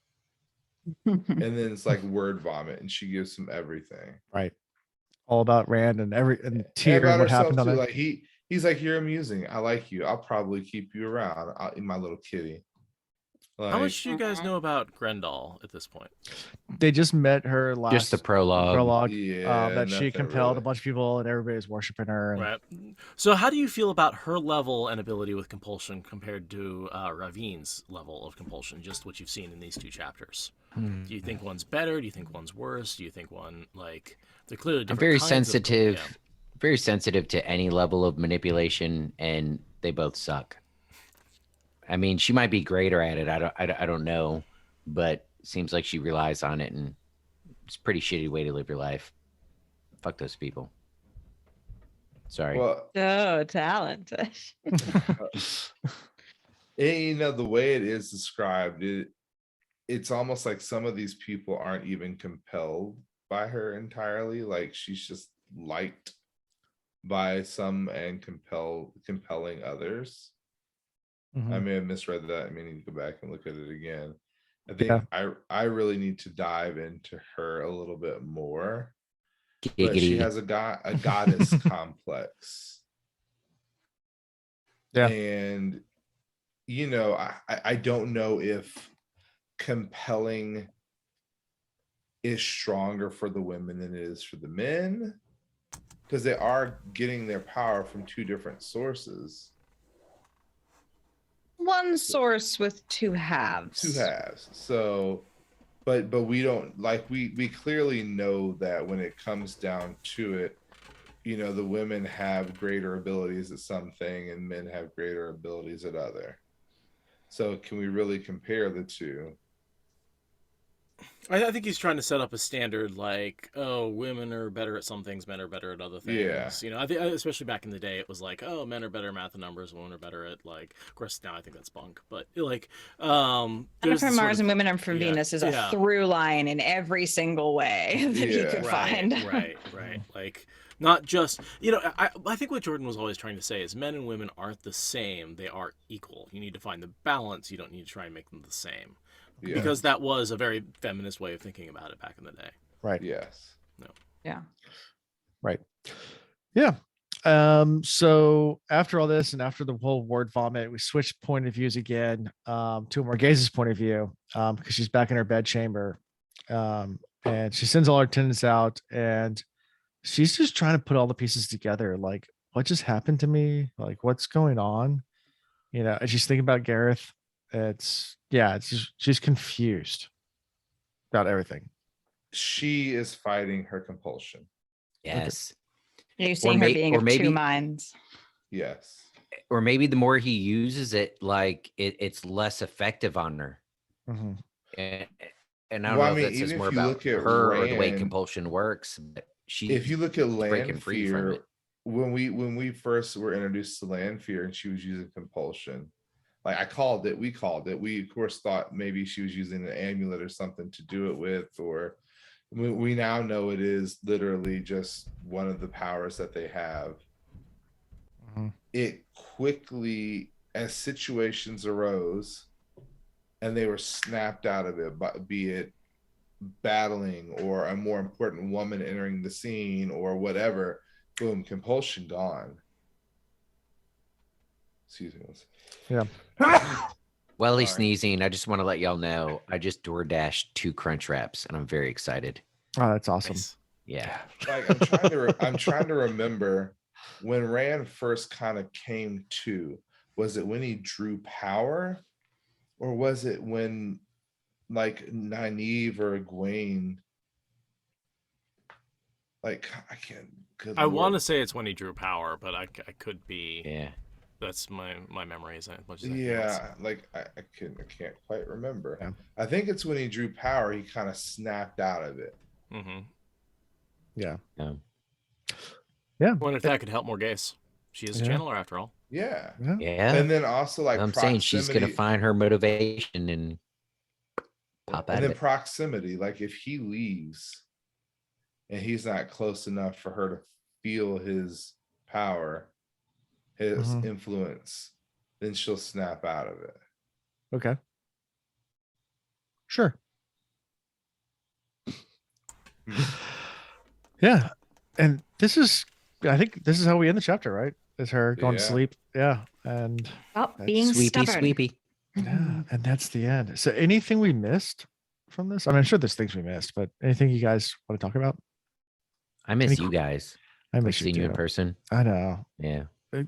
and then it's like word vomit, and she gives him everything. Right. All about Rand and Tyr About and what herself happened on too. it. Like he's like, you're amusing. I like you. I'll probably keep you around. My little kitty. Like, How much do you guys know about Grendel at this point? They just met her last Just the prologue. prologue. Yeah, That she nothing compelled really. a bunch of people and everybody's worshiping her. And Right. So, how do you feel about her level and ability with compulsion compared to Ravine's level of compulsion? Just what you've seen in these 2 chapters. Do you think one's better? Do you think one's worse? Do you think one they're clearly I'm different? very kinds sensitive, Of, very sensitive to any level of manipulation, and they both suck. I mean, she might be greater at it. I don't know, but it seems like she relies on it, and it's a pretty shitty way to live your life. Fuck those people. Sorry. Well, So talented. the way it is described, it's almost like some of these people aren't even compelled by her entirely. Like she's just liked by some and compelling others. Mhm. I may have misread that. I may need to go back and look at it again. I think Yeah. I really need to dive into her a little bit more. But she Giggity. has a goddess complex. Yeah. And I don't know if compelling is stronger for the women than it is for the men, because they are getting their power from 2 different sources. one source with two halves. Two halves. So, but we don't like we clearly know that when it comes down to it, you know, the women have greater abilities at something and men have greater abilities at other. So can we really compare the two? I think he's trying to set up a standard like, oh, women are better at some things, men are better at other things. Yeah. You know, I think especially back in the day, it was like, oh, men are better at math and numbers, women are better at like. Of course, now I think that's bunk, but like, Men there's from this sort Mars of- and Women are from yeah, Venus is a yeah. through line in every single way that you Yeah. could right, find. right. Like, not just, you know, I think what Jordan was always trying to say is men and women aren't the same; they are equal. You need to find the balance. You don't need to try and make them the same. Yeah. Because that was a very feminist way of thinking about it back in the day. Right. Yes. Yeah. Right. Yeah. So after all this and after the whole word vomit, we switched point of views again to Morghese's point of view because she's back in her bedchamber and she sends all her attendants out and she's just trying to put all the pieces together. Like, what just happened to me? Like, what's going on? You know, and she's thinking about Gareth. It's just, she's confused about everything. She is fighting her compulsion. Yes. You're seeing her being or of maybe- two minds. Yes. Or maybe the more he uses it, like it's less effective on her. Mhm. And, and I don't Well, I know mean, if that says even more if you about look at her or the way Rand- compulsion works. But she, If you look at breaking free from Lanfear, it. when we first were introduced to Lanfear and she was using compulsion, like we called it. We of course thought maybe she was using an amulet or something to do it with, or we now know it is literally just one of the powers that they have. Mhm. It quickly, as situations arose and they were snapped out of it, but be it battling or a more important woman entering the scene or whatever, boom, compulsion gone. Excuse me. while he's Sorry. sneezing, I just want to let y'all know I just door dashed 2 crunch wraps and I'm very excited. Oh, that's awesome. Nice. Yeah. Like I'm trying to remember when Rand first kind of came to. Was it when he drew power, or was it when like Nynaeve or Egwene? Like I can't. Good I Lord. want to say it's when he drew power, but I could be. Yeah. That's my memory as much as Yeah, like I can't quite remember. Yeah. I think it's when he drew power. He kind of snapped out of it. Mm-hmm. Yeah. Yeah. Wonder if that could help Morghese. She is a Yeah. channeler after all. Yeah. Yeah. And then also like I'm saying she's gonna proximity- find her motivation and pop out and of then it. proximity, like if he leaves and he's not close enough for her to feel his power, his Mhm. influence, then she'll snap out of it. Okay. Sure. Yeah. And I think this is how we end the chapter, right? Is her going to Yeah. sleep. Yeah. And Stop That's being Sweepy, stubborn. sweepy. yeah, and that's the end. So anything we missed from this? I mean, I'm sure there's things we missed, but anything you guys want to talk about? I miss Any you guys. I Like miss you seeing you in too. person. I know. Yeah.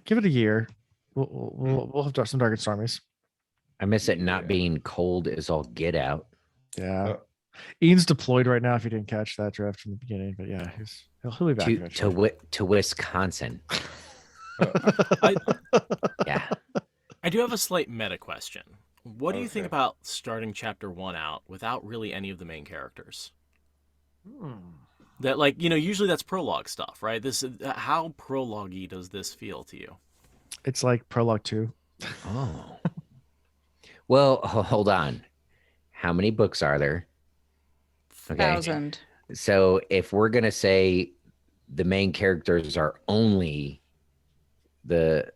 Give it a year. We'll have some Dark and Stormies. I miss it not Yeah. being cold as all get out. Yeah. Uh, Ian's deployed right now. If you didn't catch that draft from the beginning, but yeah, he'll be back To eventually. to Wisconsin. Yeah. I do have a slight meta question. What do you think Okay. about starting chapter 1 out without really any of the main characters? That, like, you know, usually that's prologue stuff, right? This how prologue-y does this feel to you? It's like prologue 2. Oh. Well, hold on. How many books are there? Okay. 1,000. So if we're gonna say the main characters are only the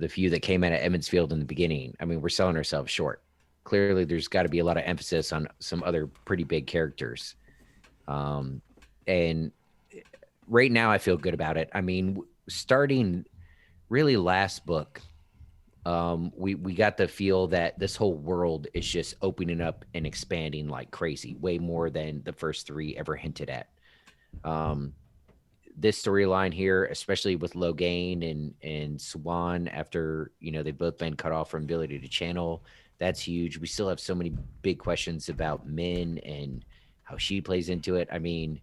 few that came out of Emmons Field in the beginning, I mean, we're selling ourselves short. Clearly, there's got to be a lot of emphasis on some other pretty big characters. And right now, I feel good about it. I mean, starting really last book, we got the feel that this whole world is just opening up and expanding like crazy, way more than the first 3 ever hinted at. this storyline here, especially with Logain and Swan, after they've both been cut off from ability to channel, that's huge. We still have so many big questions about Min and how she plays into it. I mean,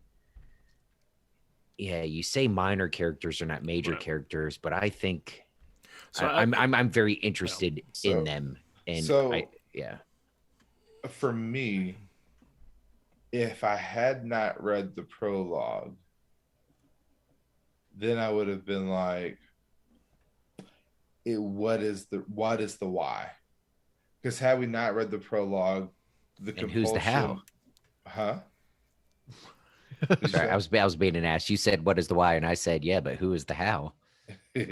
yeah, you say minor characters are not major Right. characters, but I think So I'm very interested in them. And so yeah. for me, if I had not read the prologue, then I would have been like, what is the why? Because had we not read the prologue, the And who's the how? Huh? Sorry, I was being an ass. You said what is the why, and I said yeah, but who is the how? But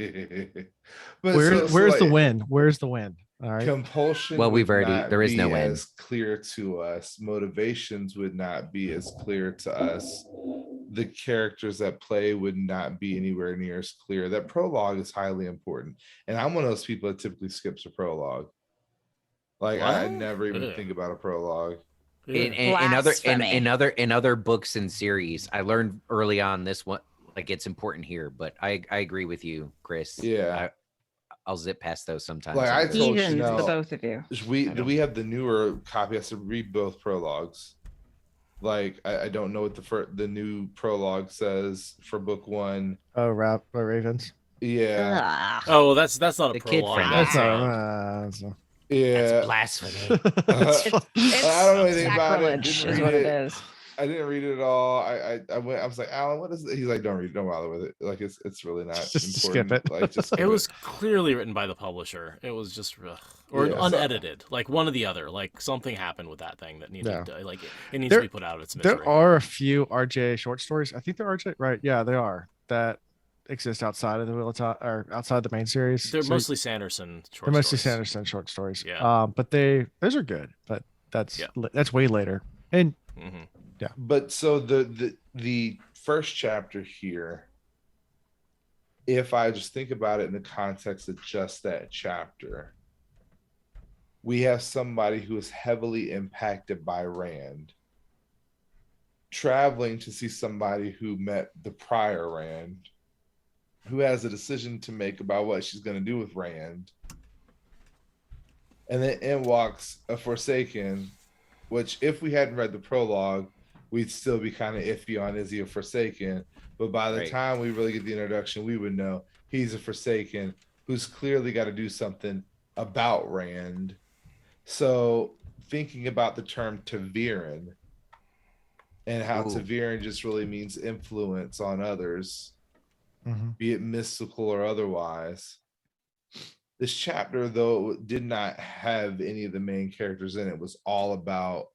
Where's the win? Where's the win? All right. Compulsion. Well, we've would already- not there is no be win. as clear to us. Motivations would not be as clear to us. The characters that play would not be anywhere near as clear. That prologue is highly important, and I'm one of those people that typically skips a prologue. Like I What? never even Ugh. think about a prologue. In other books and series, I learned early on this one, like it's important here, but I agree with you, Chris. Yeah. I'll zip past those sometimes. Like, I told Ephesians, Chanel- the both of you. We have the newer copy. I have to read both prologues. Like I don't know what the new prologue says for book 1. Oh, Ravens. Yeah. Ugh. Oh, that's not a The kid prologue. friendly. That's That's a, Yeah. That's blasphemy. that's It's I don't know anything about it. sacrilege Didn't is read what it it. is. I didn't read it at all. I went. I was like, Alan, what is it? He's like, don't read it. Don't bother with it. Like it's really not Just skip important. it. Like just skip it was clearly written by the publisher. It was just or Yeah, so- unedited, like one or the other. Like something happened with that thing that needed Yeah. to, like it needs There- to be put out of its misery. There are a few RJ short stories. I think they're RJ, right? Yeah, they are that exist outside of the Wheel of Time or outside the main series. They're So mostly Sanderson short they're mostly stories. Sanderson short stories. Yeah. But those are good. But that's Yeah. that's way later. And Mhm. But so the first chapter here, if I just think about it in the context of just that chapter, we have somebody who is heavily impacted by Rand traveling to see somebody who met the prior Rand, who has a decision to make about what she's going to do with Rand. And then in walks a Forsaken, which if we hadn't read the prologue, we'd still be kind of iffy on is he a Forsaken. But by the Right. time we really get the introduction, we would know he's a Forsaken who's clearly got to do something about Rand. So thinking about the term Taviran and how Ooh. Taviran just really means influence on others, mhm. be it mystical or otherwise. This chapter, though, did not have any of the main characters in it. It was all about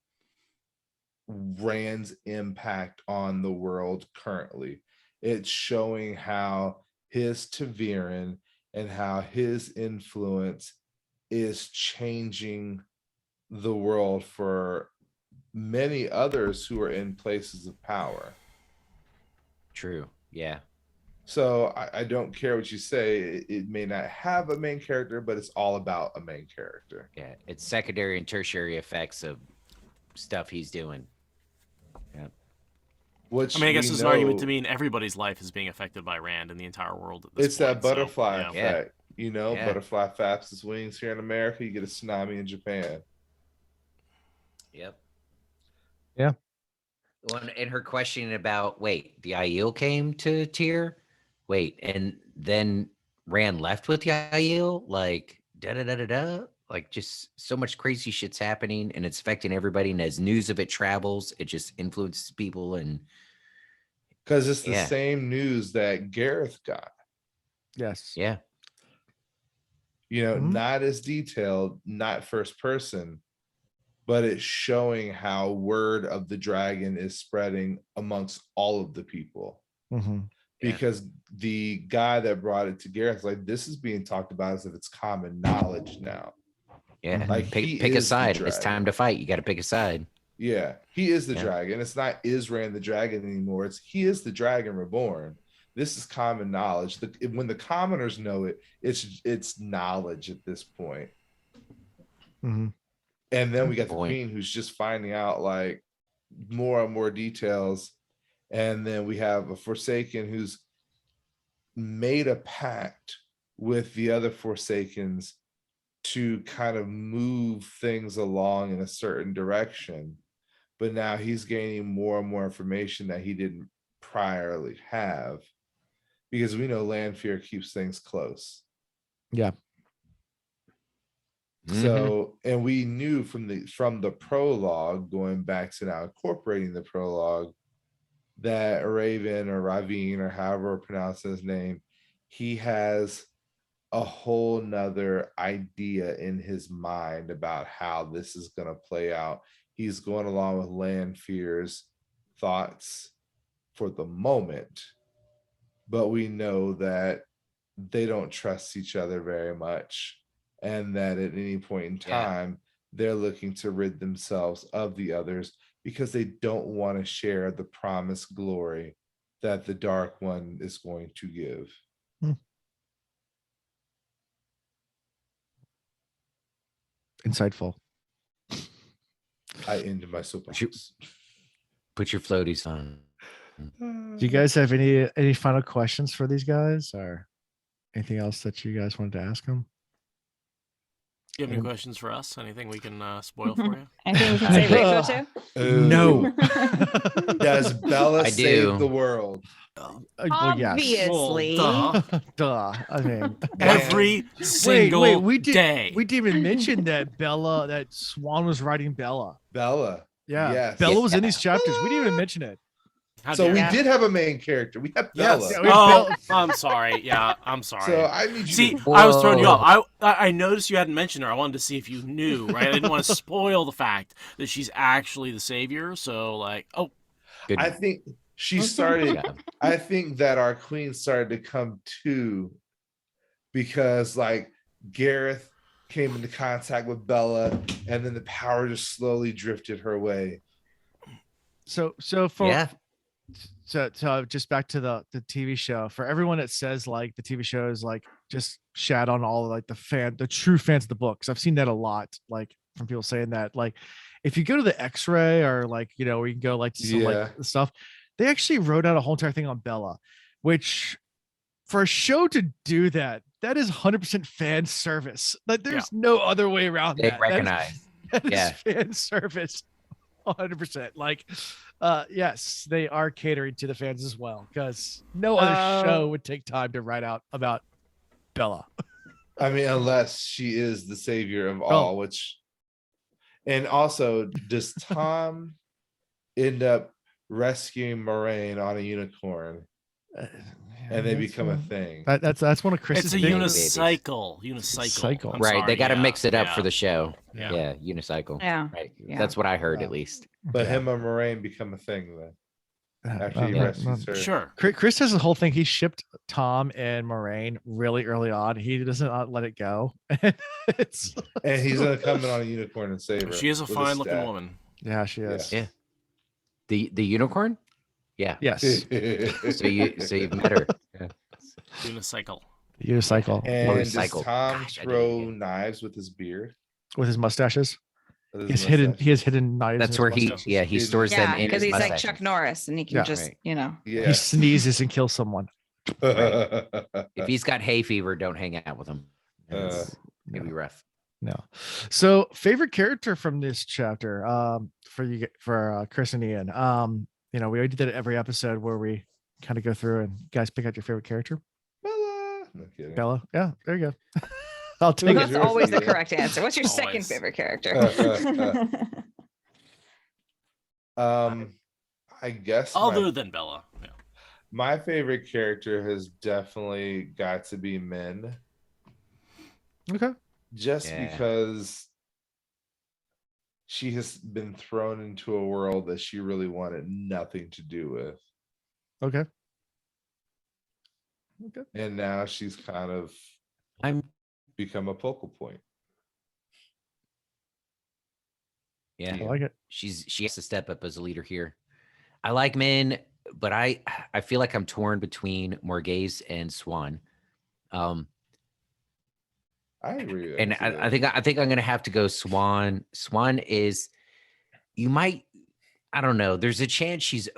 Rand's impact on the world currently. It's showing how his Taviran and how his influence is changing the world for many others who are in places of power. True. Yeah. So I don't care what you say. It may not have a main character, but it's all about a main character. Yeah. It's secondary and tertiary effects of stuff he's doing. Which I mean, I guess we there's an argument know- to mean everybody's life is being affected by Rand in the entire world. At this It's that point, so, butterfly yeah. Yeah. effect. You know, Yeah. butterfly flaps its wings here in America. You get a tsunami in Japan. Yep. Yeah. Well, and her question about wait, the Aiel came to Tyr? Wait, and then Rand left with the Aiel? Like da da da da da. Like just so much crazy shit's happening and it's affecting everybody. And as news of it travels, it just influences people. And Because it's the Yeah. same news that Gareth got. Yes. yeah, You know, Mhm. not as detailed, not first person, but it's showing how word of the dragon is spreading amongst all of the people. hmm Yeah. Because the guy that brought it to Gareth, like, this is being talked about as if it's common knowledge now. yeah. Mhm. Like, he Pick a is the side. It's dragon. time to fight. You got to pick a side. Yeah, he is the Yeah. dragon. It's not Isran the dragon anymore. It's he is the dragon reborn. This is common knowledge. When the commoners know it, it's knowledge at this point. hmm And then we got the Point. queen who's just finding out like more and more details. And then we have a Forsaken who's made a pact with the other Forsakens to kind of move things along in a certain direction. But now he's gaining more and more information that he didn't priorly have, because we know Lanfear keeps things close. Yeah. So, and we knew from the prologue, going back to now incorporating the prologue, that Raven or Ravine or however we pronounce his name, he has a whole nother idea in his mind about how this is going to play out. He's going along with Lanfear's thoughts for the moment, but we know that they don't trust each other very much, and that at any point in time, they're looking to rid themselves of the others because they don't want to share the promised glory that the Dark One is going to give. Insightful. I ended my soapbox. Put your floaties on. Do you guys have any final questions for these guys, or anything else that you guys wanted to ask them? Do you have any questions for us? Anything we can spoil for you? Anything we can say Rachel to? No. Does Bella I save do. the world? Well, yes. Obviously. Well, duh. Duh. I mean, Every single we day. didn't even mention that that Swan was writing Bella. Bella. Yeah, Yes. Bella was in these chapters. We didn't even mention it. How So dare we you. Yeah. did have a main character. We have Yes. Bella. Yeah, we have Oh, Bella. I'm sorry. Yeah, I'm sorry. So I need you See, to I was throwing you Whoa. off. I noticed you hadn't mentioned her. I wanted to see if you knew, right? I didn't want to spoil the fact that she's actually the savior. So, like, oh, Good. I think she started. job. I think that our queen started to come to, because like Gareth came into contact with Bella, and then the power just slowly drifted her way. So for Yeah. so just back to the TV show, for everyone that says like the TV show is like just shat on all like the true fans of the books. I've seen that a lot, like from people saying that, like if you go to the X-ray or like, you know, where you can go like to some Yeah. like stuff, they actually wrote out a whole entire thing on Bella, which for a show to do that is 100% fan service. Like there's no other way around They that. recognize. That is Yeah. fan service. 100%. Like, yes, they are catering to the fans as well, because no other show would take time to write out about Bella. I mean, unless she is the savior of all, which, and also, does Tom end up rescuing Moraine on a unicorn and they become a thing? That's one of Chris's it's a big- unicycle. Cycle. I'm Right. sorry, They got to yeah, mix it up yeah. for the show. Yeah. Yeah. Unicycle. Yeah. Right. Yeah. That's what I heard Wow. at least. But Yeah. him and Moraine become a thing then after he yeah. rescues her. Sure. Chris has a whole thing. He shipped Tom and Moraine really early on. He doesn't let it go. It's And he's gonna come in on a unicorn and save her. She is a with fine looking staff. woman. yeah, she is. Yeah. The unicorn? Yeah. Yes, So you've met her. Yeah. Unicycle. unicycle And does Motorcycle. Tom Gosh, I didn't throw get- knives with his beard? with his mustaches. With his He mustache? has hidden knives. in That's his where he mustaches. he Is- stores Yeah, them in because his he's like mustache. Chuck Norris and he can Yeah. just, Right. you know. He Yeah. sneezes and kills someone. If he's got hay fever, don't hang out with him. It's gonna be rough. No. So favorite character from this chapter, for Chris and Ian. You know, we already did it every episode where we kind of go through and guys pick out your favorite character. Bella. No kidding. Bella. Yeah, there you go. I'll take Look That's at it. yours, always the Ian. correct answer. What's your second Always. favorite character? I guess Other than Bella. Yeah. my favorite character has definitely got to be Min, Okay. just Yeah. because she has been thrown into a world that she really wanted nothing to do with, Okay. and now she's kind of I'm become a focal point. yeah. I like it. She has to step up as a leader here. I like Min, but I feel like I'm torn between Morghese and Swan. I agree. And actually. I think I'm gonna have to go Swan. Swan is, you might, I don't know. There's a chance she's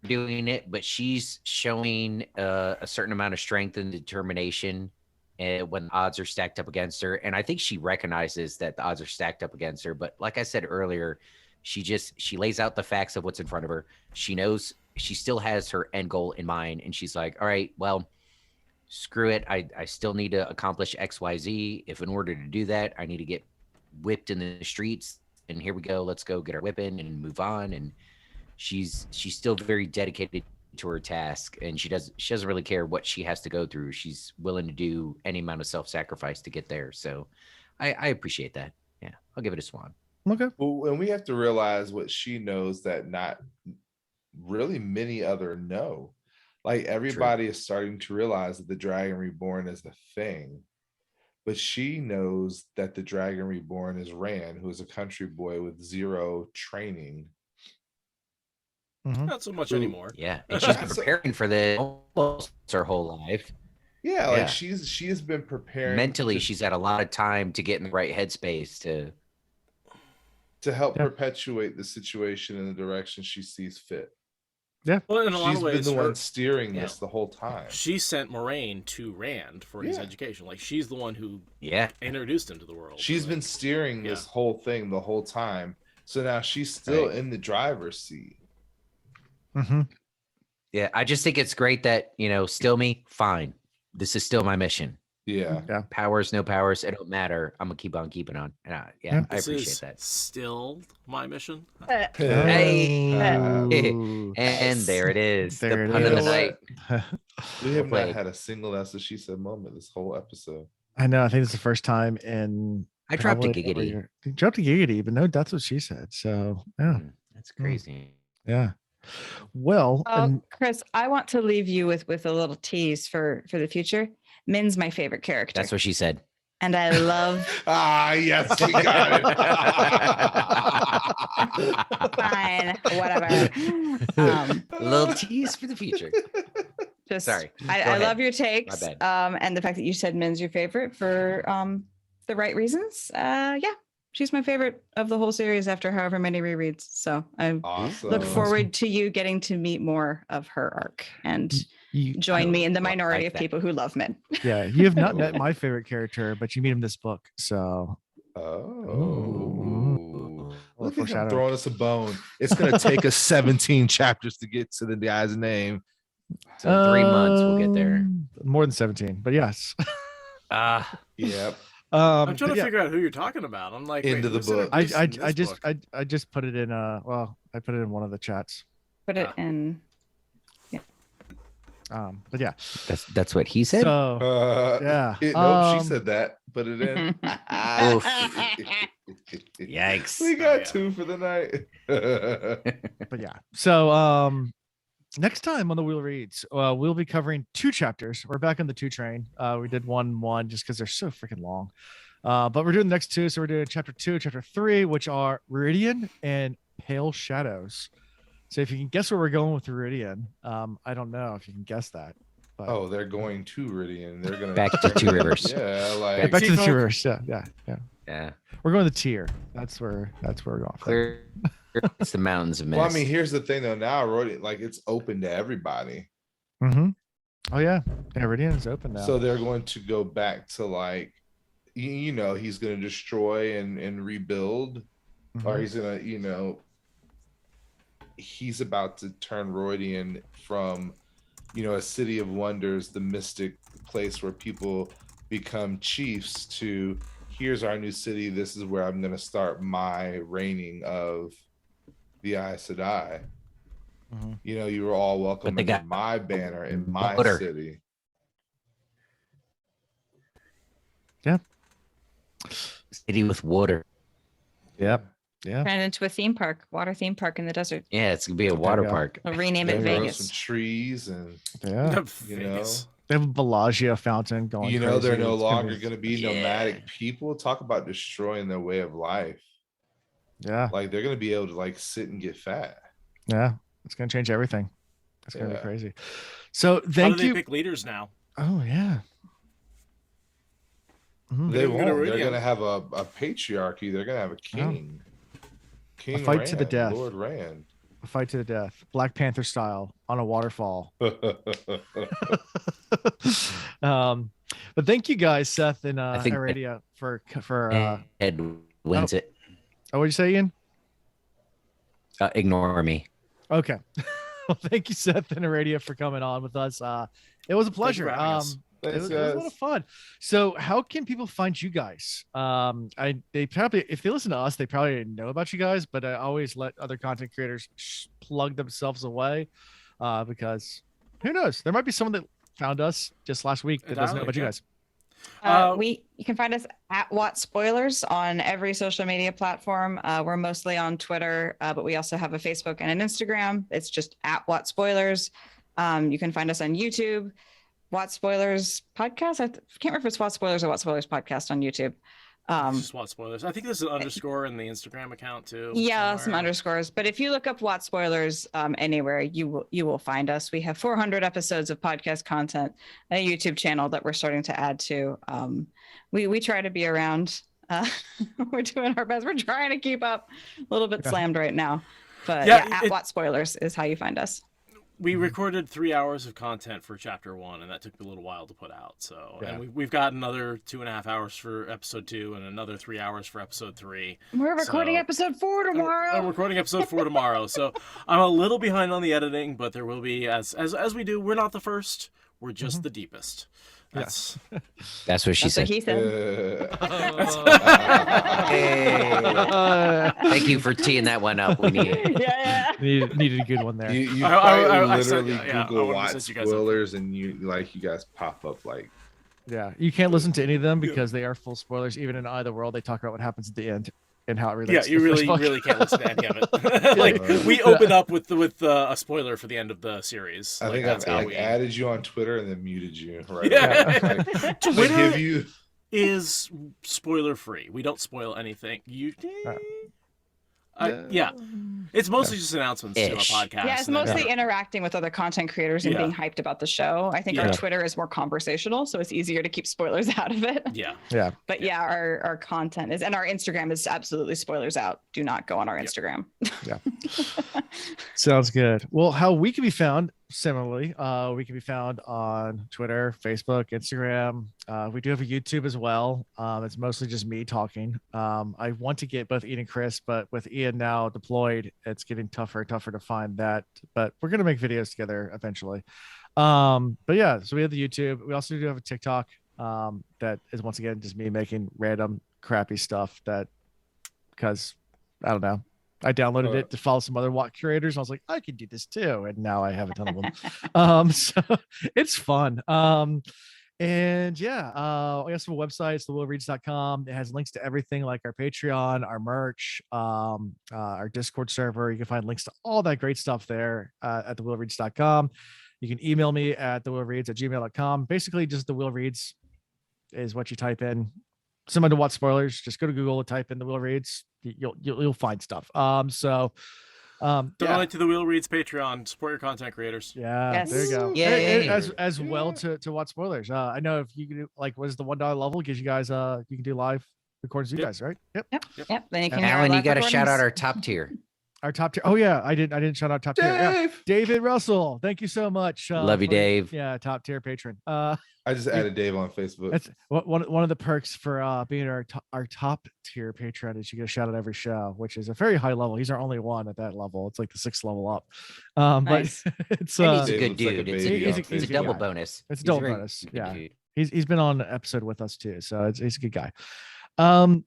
doing it, but she's showing a certain amount of strength and determination when the odds are stacked up against her. And I think she recognizes that the odds are stacked up against her. But like I said earlier, she lays out the facts of what's in front of her. She knows she still has her end goal in mind, and she's like, all right, well, screw it. I still need to accomplish XYZ. If in order to do that, I need to get whipped in the streets, and here we go. Let's go get our whipping and move on. And she's still very dedicated to her task, and she doesn't really care what she has to go through. She's willing to do any amount of self-sacrifice to get there. So I appreciate that. Yeah, I'll give it a swan. Okay. Well, and we have to realize what she knows that not really many other know. Like everybody is starting to realize that the Dragon Reborn is a thing, but she knows that the Dragon Reborn is Rand, who is a country boy with zero training. Not so much anymore. Yeah, and she's been preparing for this almost her whole life. Yeah, like Yeah. she has been preparing Mentally, to, she's had a lot of time to get in the right headspace to help Yeah. perpetuate the situation in the direction she sees fit. Well, in a lot She's of been ways, the one steering Yeah. this the whole time. she sent Moraine to Rand for his Yeah. education. Like she's the one who yeah. introduced him to the world. She's been Like, steering this Yeah. whole thing the whole time. So now she's still Right. in the driver's seat. Mm-hmm. Yeah, I just think it's great that, still me, fine. This is still my mission. Yeah. Powers, no powers, it don't matter. I'm gonna keep on keeping on. Yeah, Yeah. I this appreciate is that. still my mission. Hey. Oh. And there it is. There the it pun of the is. night. We have not played. had a single that's what she said moment this whole episode. I know. I think it's the first time in. I dropped a probably over giggity. year. You dropped a giggity, but no, that's what she said. So yeah, That's crazy. yeah. Well, and Chris, I want to leave you with a little tease for the future. Min's my favorite character, That's what she said. and I love. Yes, we got Fine, whatever. A little tease for the future. Just Sorry. I Go ahead. love your takes. bad. And the fact that you said Min's your favorite for the right reasons. Yeah, she's my favorite of the whole series after however many rereads. So I Awesome. look forward to you getting to meet more of her arc and you, join me in the like minority of that. people who love Min. yeah, you have not met my favorite character, but you meet him in this book. So Oh. Look at him foreshadowing. throwing us a bone. It's gonna take us 17 chapters to get to the guy's name. So in 3 months we'll get there. More than 17, but yes. Yep. I'm trying but to yeah, figure out who you're talking about. I'm like, Into wait, the who's in book. it? Who's in I this book? just put it in well, I put it in one of the chats. Put it Ah. in. But yeah. That's what he said. So yeah. Nope, she said that. Put it in. Oof. Yikes. We got yeah. 2 for the night. but yeah. So next time on the Wheel Reads, we'll be covering 2 chapters. We're back on the 2 train. We did one just because they're so freaking long. But we're doing the next 2. So we're doing chapter 2, chapter 3, which are Viridian and Pale Shadows. So if you can guess where we're going with Viridian, I don't know if you can guess that. But Oh, they're going to Ridian. They're gonna Back to Two Rivers. Yeah, like back to the T-Folk. Tours. Yeah. Yeah. We're going to the tier. That's where we're going. Clear. It's the mountains of mist. well, I mean, here's the thing though. Now Ridian, like it's open to everybody. Mm-hmm. Oh yeah, Viridian is open now. So they're going to go back to like he's gonna destroy and rebuild, or Mhm. he's gonna, he's about to turn Rodian from, a city of wonders, the mystic place where people become chiefs, to here's our new city. This is where I'm going to start my reigning of the Aes Sedai. Mhm. You were all welcome they under got my banner in my water. city. City with water. Yep. Yeah. Turn it into a theme park, water theme park in the desert. Yeah, it's gonna be a There you water go. park. We'll rename They it grow Vegas. some trees, and Yeah. Vegas. They have a Bellagio fountain going. they're crazy. no It's longer going to be Yeah. nomadic people. Talk about destroying their way of life. Yeah. Like they're going to be able to like sit and get fat. Yeah. It's gonna change everything. It's gonna be Yeah. crazy. So How do thank they you. pick leaders now? Oh yeah. Mhm. They They're gonna won't. They're Iridium. going to have a patriarchy. They're going to have a king. King fight to the Rand, death. Lord Rand. A fight to the death, Black Panther style on a waterfall. But thank you guys, Seth and I think Aradia for Ed wins it. oh, what'd you say, Ian? Ignore me. Okay. Well, thank you, Seth and Aradia, for coming on with us. It was a pleasure. for having us. It Thanks, was a lot guys. of fun. So, how can people find you guys? They probably, if they listen to us, they probably know about you guys. But I always let other content creators plug themselves away, because who knows? There might be someone that found us just last week that doesn't know about you guys. You can find us at Watt Spoilers on every social media platform. We're mostly on Twitter, but we also have a Facebook and an Instagram. It's just at Watt Spoilers. You can find us on YouTube, Watt Spoilers Podcast. I can't remember if it's Watt Spoilers or Watt Spoilers Podcast on YouTube. It's just Watt Spoilers. I think there's an underscore in the Instagram account too. Yeah, some somewhere. underscores. But if you look up Watt Spoilers anywhere, you will find us. We have 400 episodes of podcast content, a YouTube channel that we're starting to add to. We try to be around. We're doing our best. We're trying to keep up. A little bit Yeah. slammed right now, but Yeah, yeah, at Watt Spoilers is how you find us. We recorded 3 hours of content for chapter 1, and that took a little while to put out. So, Yeah. and we've got another 2.5 hours for episode 2, and another 3 hours for episode 3. We're recording So- episode 4 tomorrow. I'm recording episode 4 tomorrow, so I'm a little behind on the editing, but there will be as we do. We're not the first. We're just the deepest. That's That's what she That's what said. he said. Hey. Thank you for teeing that one up. We need it. Yeah. Needed a good one there. You I quite said- literally yeah, I Google wanted to Watt set you guys up. spoilers, and you guys pop up like. Yeah, you can't listen to any of them because they are full spoilers. Even in Either World, they talk about what happens at the end and how it relates. yeah. You to the first really book. really can't listen to any of it. Like we open up with a spoiler for the end of the series. I Like, think that's how I've we added you on Twitter and then muted you. Right. Yeah. away. Like, to Twitter give you. is spoiler free. We don't spoil anything. Yeah, it's mostly just announcements to Ish. our podcast. Yeah, it's and then- mostly interacting with other content creators and Yeah. being hyped about the show. I think our Yeah. Twitter is more conversational, so it's easier to keep spoilers out of it. Yeah. Yeah. But yeah, our content is, and our Instagram is absolutely spoilers out. Do not go on our Yep. Instagram. Sounds good. Well, how we can be found similarly, we can be found on Twitter, Facebook, Instagram. We do have a YouTube as well. It's mostly just me talking. I want to get both Ian and Chris, but with Ian now deployed, it's getting tougher and tougher to find that. But we're gonna make videos together eventually. But yeah, so we have the YouTube. We also do have a TikTok that is once again just me making random crappy stuff that because I don't know. I downloaded it to follow some other Watt curators. And I was like, I could do this too. And now I have a ton of them. So it's fun. And yeah, we have some websites, thewillreads.com. It has links to everything like our Patreon, our merch, our Discord server. You can find links to all that great stuff there at thewillreads.com. You can email me at thewillreads@gmail.com. Basically, just the Will Reads is what you type in. Similar to Watt Spoilers, just go to Google and type in the Will Reads. You'll find stuff. Donate to the Will Reads Patreon. Support your content creators. Yeah, Yes. there you go. Yay. As well to Watt Spoilers. I know if you can do like what is the $1 level gives you guys you can do live recordings with you Yep. guys, right? Yep. Yep. Then you can hear our Alan, you live got to shout out recordings. our top tier. Our top tier. Oh yeah, I didn't shout out top tier. Yeah. Dave. David Russell, thank you so much. Love you, for- Dave. Yeah, top tier patron. I just added Dave on Facebook. That's one of the perks for being our top tier patron is you get a shout out every show, which is a very high level. He's our only one at that level. It's like the 6th level up. Nice. But it's And he's a Dave good looks like a dude. It's, baby it's, on it's a Facebook. double Yeah. bonus. It's a He's double very bonus, good yeah. dude. he's been on an episode with us too, so he's a good guy.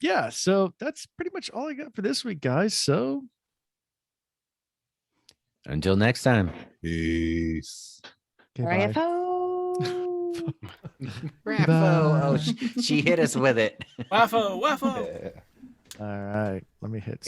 Yeah, so that's pretty much all I got for this week, guys. So Until next time. Peace. goodbye. Raffo. Oh, she hit us with it. Waffo, waffo. Yeah. All right, let me hit